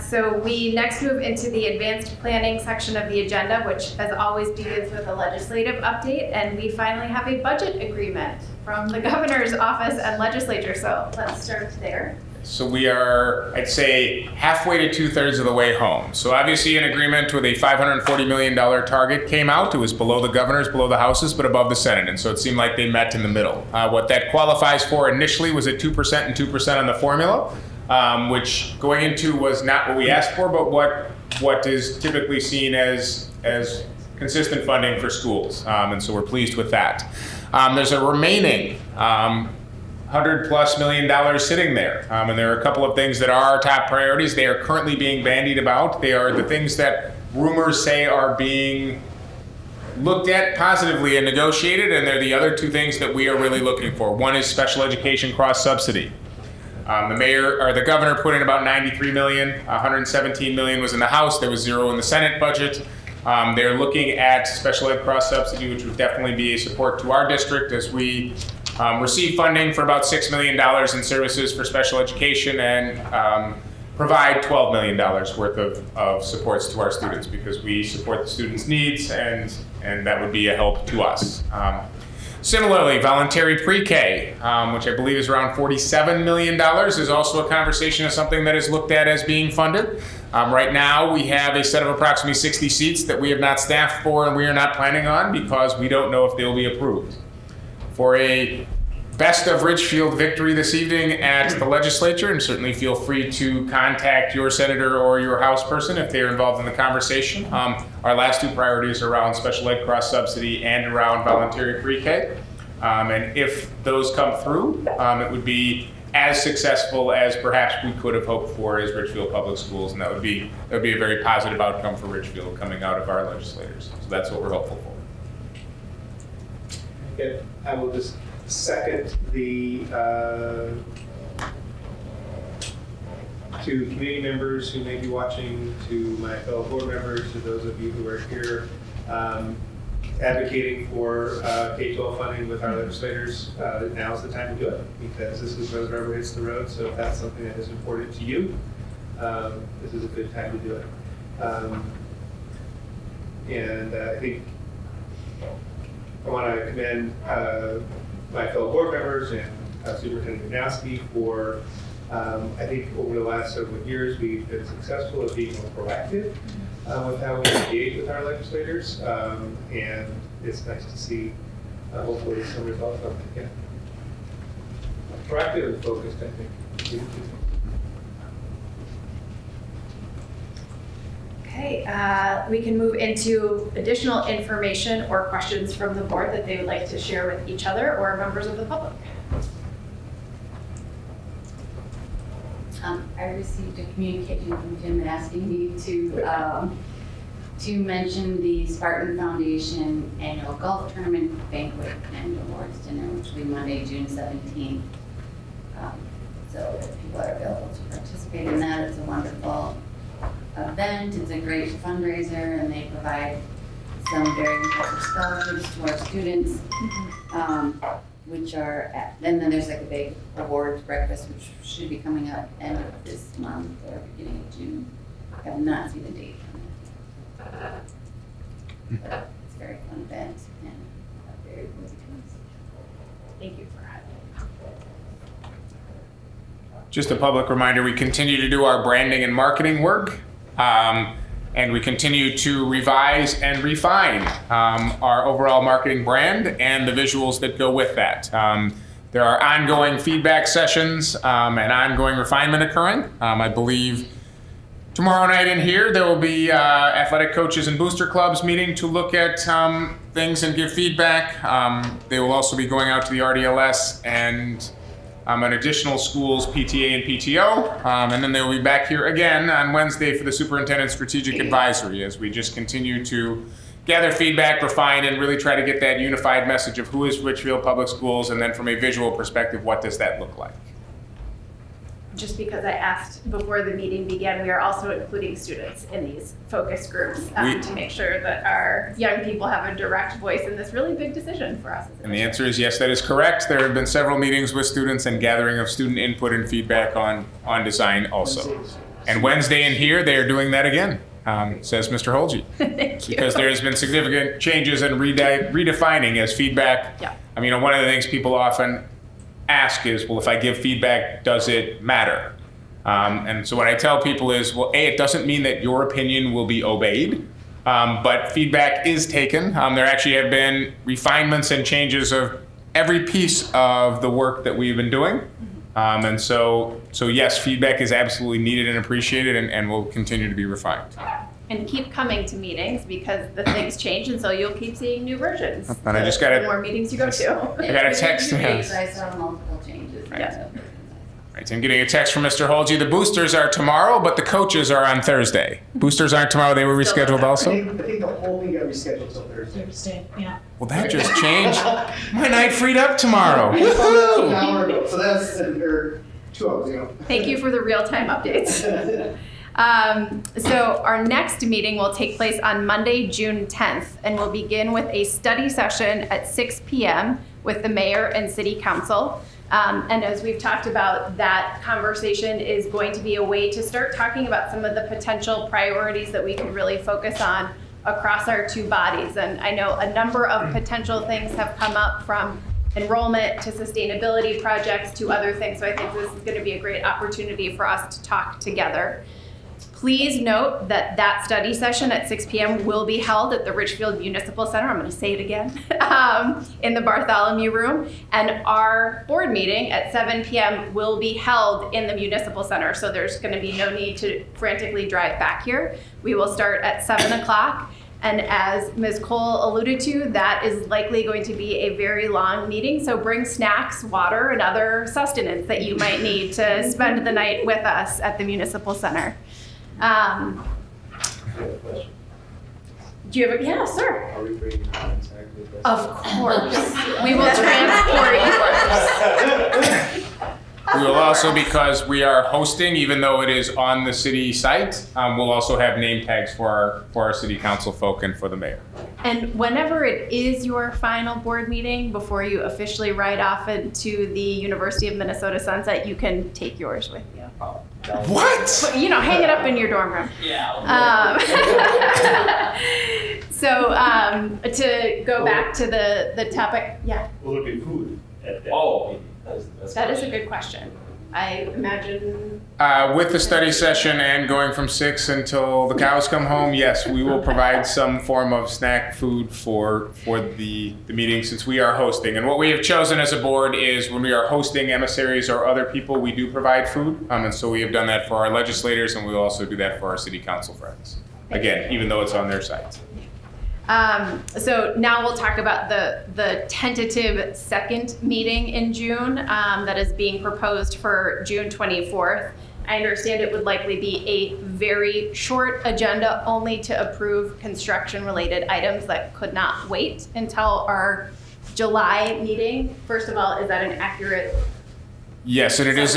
So we next move into the advanced planning section of the agenda, which as always begins with a legislative update, and we finally have a budget agreement from the governor's office and legislature. So let's start there.
So we are, I'd say, halfway to 2/3 of the way home. So obviously an agreement with a $540 million target came out. It was below the governor's, below the House's, but above the Senate. And so it seemed like they met in the middle. What that qualifies for initially was a 2% and 2% on the formula, which going into was not what we asked for, but what is typically seen as consistent funding for schools. And so we're pleased with that. There's a remaining $100+ million sitting there. And there are a couple of things that are our top priorities. They are currently being bandied about. They are the things that rumors say are being looked at positively and negotiated, and they're the other two things that we are really looking for. One is special education cross-subsidy. The governor put in about $93 million. $117 million was in the House. There was 0 in the Senate budget. They're looking at special ed cross-subsidy, which would definitely be a support to our district as we receive funding for about $6 million in services for special education and provide $12 million worth of supports to our students, because we support the students' needs and that would be a help to us. Similarly, voluntary pre-K, which I believe is around $47 million, is also a conversation of something that is looked at as being funded. Right now, we have a set of approximately 60 seats that we have not staffed for and we are not planning on because we don't know if they will be approved. For a best of Richfield victory this evening at the legislature, and certainly feel free to contact your senator or your House person if they are involved in the conversation. Our last two priorities are around special ed cross-subsidy and around voluntary pre-K. And if those come through, it would be as successful as perhaps we could have hoped for as Richfield Public Schools, and that would be a very positive outcome for Richfield coming out of our legislators. So that's what we're hopeful for.
Okay, I will just second the to community members who may be watching, to my fellow board members, to those of you who are here advocating for K-12 funding with our legislators. Now's the time to do it, because this is where the rubber hits the road. So if that's something that is important to you, this is a good time to do it. And I think I want to commend my fellow board members and Superintendent Gnowski for, I think over the last several years, we've been successful at being more proactive with how we engage with our legislators. And it's nice to see, hopefully, some results from it. Yeah. Proactive and focused, I think.
Okay, we can move into additional information or questions from the board that they would like to share with each other or members of the public.
I received a communication from Jim asking me to mention the Spartan Foundation annual golf tournament banquet and awards dinner, which will be Monday, June 17th. So if people are available to participate in that, it's a wonderful event. It's a great fundraiser, and they provide some very impressive scholarships to our students, which are and then there's like a big awards breakfast, which should be coming up end of this month or beginning of June. I have not seen the date on it. But it's a very fun event and a very worthy cause.
Thank you for having me.
Just a public reminder, we continue to do our branding and marketing work. And we continue to revise and refine our overall marketing brand and the visuals that go with that. There are ongoing feedback sessions and ongoing refinement occurring. I believe tomorrow night in here there will be athletic coaches and booster clubs meeting to look at things and give feedback. They will also be going out to the RDLS and an additional schools, PTA and PTO, and then they'll be back here again on Wednesday for the Superintendent Strategic Advisory as we just continue to gather feedback, refine, and really try to get that unified message of who is Richfield Public Schools, and then from a visual perspective, what does that look like?
Just because I asked before the meeting began, we are also including students in these focus groups to make sure that our young people have a direct voice in this really big decision for us.
And the answer is yes, that is correct. There have been several meetings with students and gathering of student input and feedback on design also. And Wednesday in here, they are doing that again, says Mr. Holge.
Thank you.
Because there has been significant changes and redefining as feedback.
Yeah.
I mean, one of the things people often ask is, well, if I give feedback, does it matter? And so what I tell people is, well, A, it doesn't mean that your opinion will be obeyed, but feedback is taken. There actually have been refinements and changes of every piece of the work that we've been doing. And so yes, feedback is absolutely needed and appreciated and will continue to be refined.
And keep coming to meetings because the things change, and so you'll keep seeing new versions.
And I just got
The
to,
more meetings you go to.
I got a text.
Because I saw multiple changes.
Right.
Yeah.
Right, so I'm getting a text from Mr. Holge. The boosters are tomorrow, but the coaches are on Thursday. Boosters aren't tomorrow. They were rescheduled
I
also.
think the whole thing got rescheduled till Thursday.
Thursday, yeah.
Well, that just changed. My night freed up tomorrow.
I just found out an
Woo!
hour ago, so that's, or 2 hours ago.
Thank you for the real-time updates. So our next meeting will take place on Monday, June 10th, and we'll begin with a study session at 6 p.m. with the mayor and city council. And as we've talked about, that conversation is going to be a way to start talking about some of the potential priorities that we could really focus on across our two bodies. And I know a number of potential things have come up, from enrollment to sustainability projects to other things. So I think this is going to be a great opportunity for us to talk together. Please note that that study session at 6 p.m. will be held at the Richfield Municipal Center. I'm going to say it again, in the Bartholomew Room. And our board meeting at 7 p.m. will be held in the Municipal Center. So there's going to be no need to frantically drive back here. We will start at 7 o'clock. And as Ms. Cole alluded to, that is likely going to be a very long meeting. So bring snacks, water, and other sustenance that you might need to spend the night with us at the Municipal Center. Do you have a, yeah, sir.
Are we bringing contact with us?
Of course. We will transport yours.
We will also, because we are hosting, even though it is on the city site, we'll also have name tags for our city council folk and for the mayor.
And whenever it is your final board meeting, before you officially ride off into the University of Minnesota sunset, you can take yours with you.
What?
But, you know, hang it up in your dorm room.
Yeah.
So to go back to the topic, yeah,
Will there be food at that?
Oh,
that is a good question. I imagine.
With the study session and going from 6 until the cows come home, yes, we will provide some form of snack food for the meeting, since we are hosting. And what we have chosen as a board is, when we are hosting emissaries or other people, we do provide food. And so we have done that for our legislators, and we'll also do that for our city council friends. Again, even though it's on their site.
So now we'll talk about the tentative second meeting in June that is being proposed for June 24th. I understand it would likely be a very short agenda, only to approve construction-related items that could not wait until our July meeting. First of all, is that an accurate?
Yes, and it is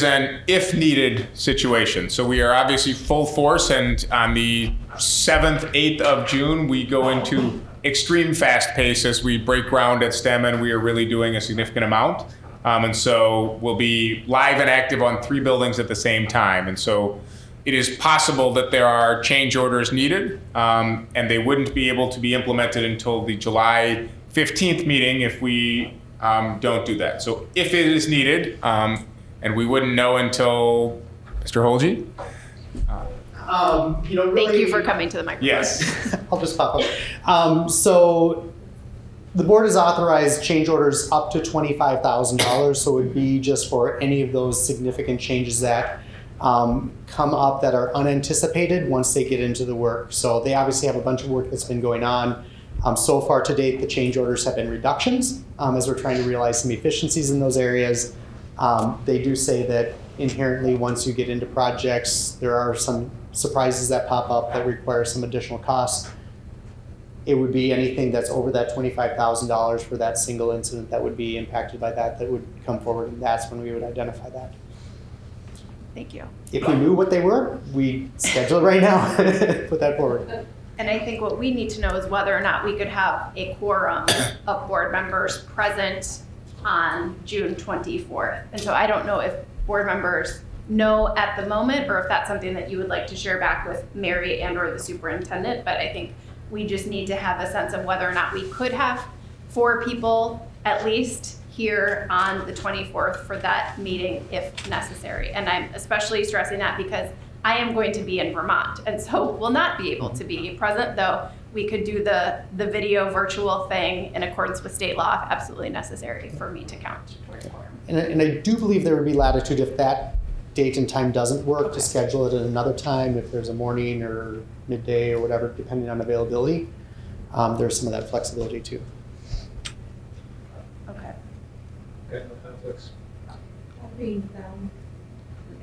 an if needed situation. So we are obviously full force, and on the 7th, 8th of June, we go into extreme fast pace as we break ground at STEM, and we are really doing a significant amount. And so we'll be live and active on 3 buildings at the same time. And so it is possible that there are change orders needed, and they wouldn't be able to be implemented until the July 15th meeting if we don't do that. So if it is needed, and we wouldn't know until Mr. Holge.
Really,
Thank you for coming to the microphone.
Yes.
I'll just pop up. So the board has authorized change orders up to $25,000. So it would be just for any of those significant changes that come up that are unanticipated once they get into the work. So they obviously have a bunch of work that's been going on. So far to date, the change orders have been reductions as we're trying to realize some efficiencies in those areas. They do say that inherently, once you get into projects, there are some surprises that pop up that require some additional costs. It would be anything that's over that $25,000 for that single incident that would be impacted by that would come forward, and that's when we would identify that.
Thank you.
If we knew what they were, we'd schedule it right now, put that forward.
And I think what we need to know is whether or not we could have a quorum of board members present on June 24th. And so I don't know if board members know at the moment, or if that's something that you would like to share back with Mary and or the superintendent, but I think we just need to have a sense of whether or not we could have 4 people at least here on the 24th for that meeting if necessary. And I'm especially stressing that because I am going to be in Vermont, and so will not be able to be present, though we could do the video virtual thing in accordance with state law if absolutely necessary for me to count towards quorum.
And I do believe there would be latitude if that date and time doesn't work to schedule it at another time, if there's a morning or midday or whatever, depending on availability. There's some of that flexibility too.
Okay.
Okay, no conflicts.
We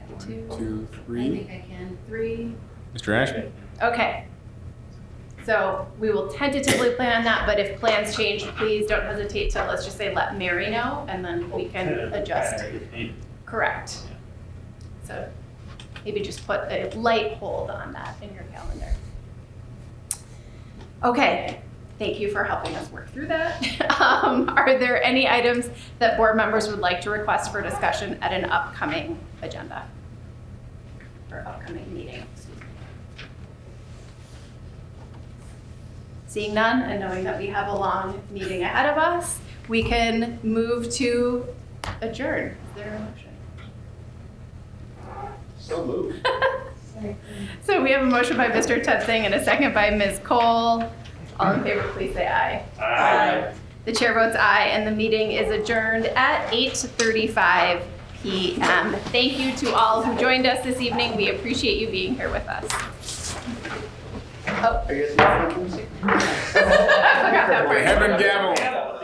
got 2,
2,
I
3.
think I can.
3.
Mr. Ashby?
Okay. So we will tentatively plan on that, but if plans change, please don't hesitate to, let's just say, let Mary know, and then we can adjust. Correct. So maybe just put a light hold on that in your calendar. Okay, thank you for helping us work through that. Are there any items that board members would like to request for discussion at an upcoming agenda? Or upcoming meeting, excuse me. Seeing none and knowing that we have a long meeting ahead of us, we can move to adjourn. Is there a motion?
So moved.
So we have a motion by Mr. Tutzing and a second by Ms. Cole. All in favor, please say aye.
Aye.
The chair votes aye, and the meeting is adjourned at 8:35 p.m. Thank you to all who joined us this evening. We appreciate you being here with us. Oh. I forgot that part.
Heaven gavel.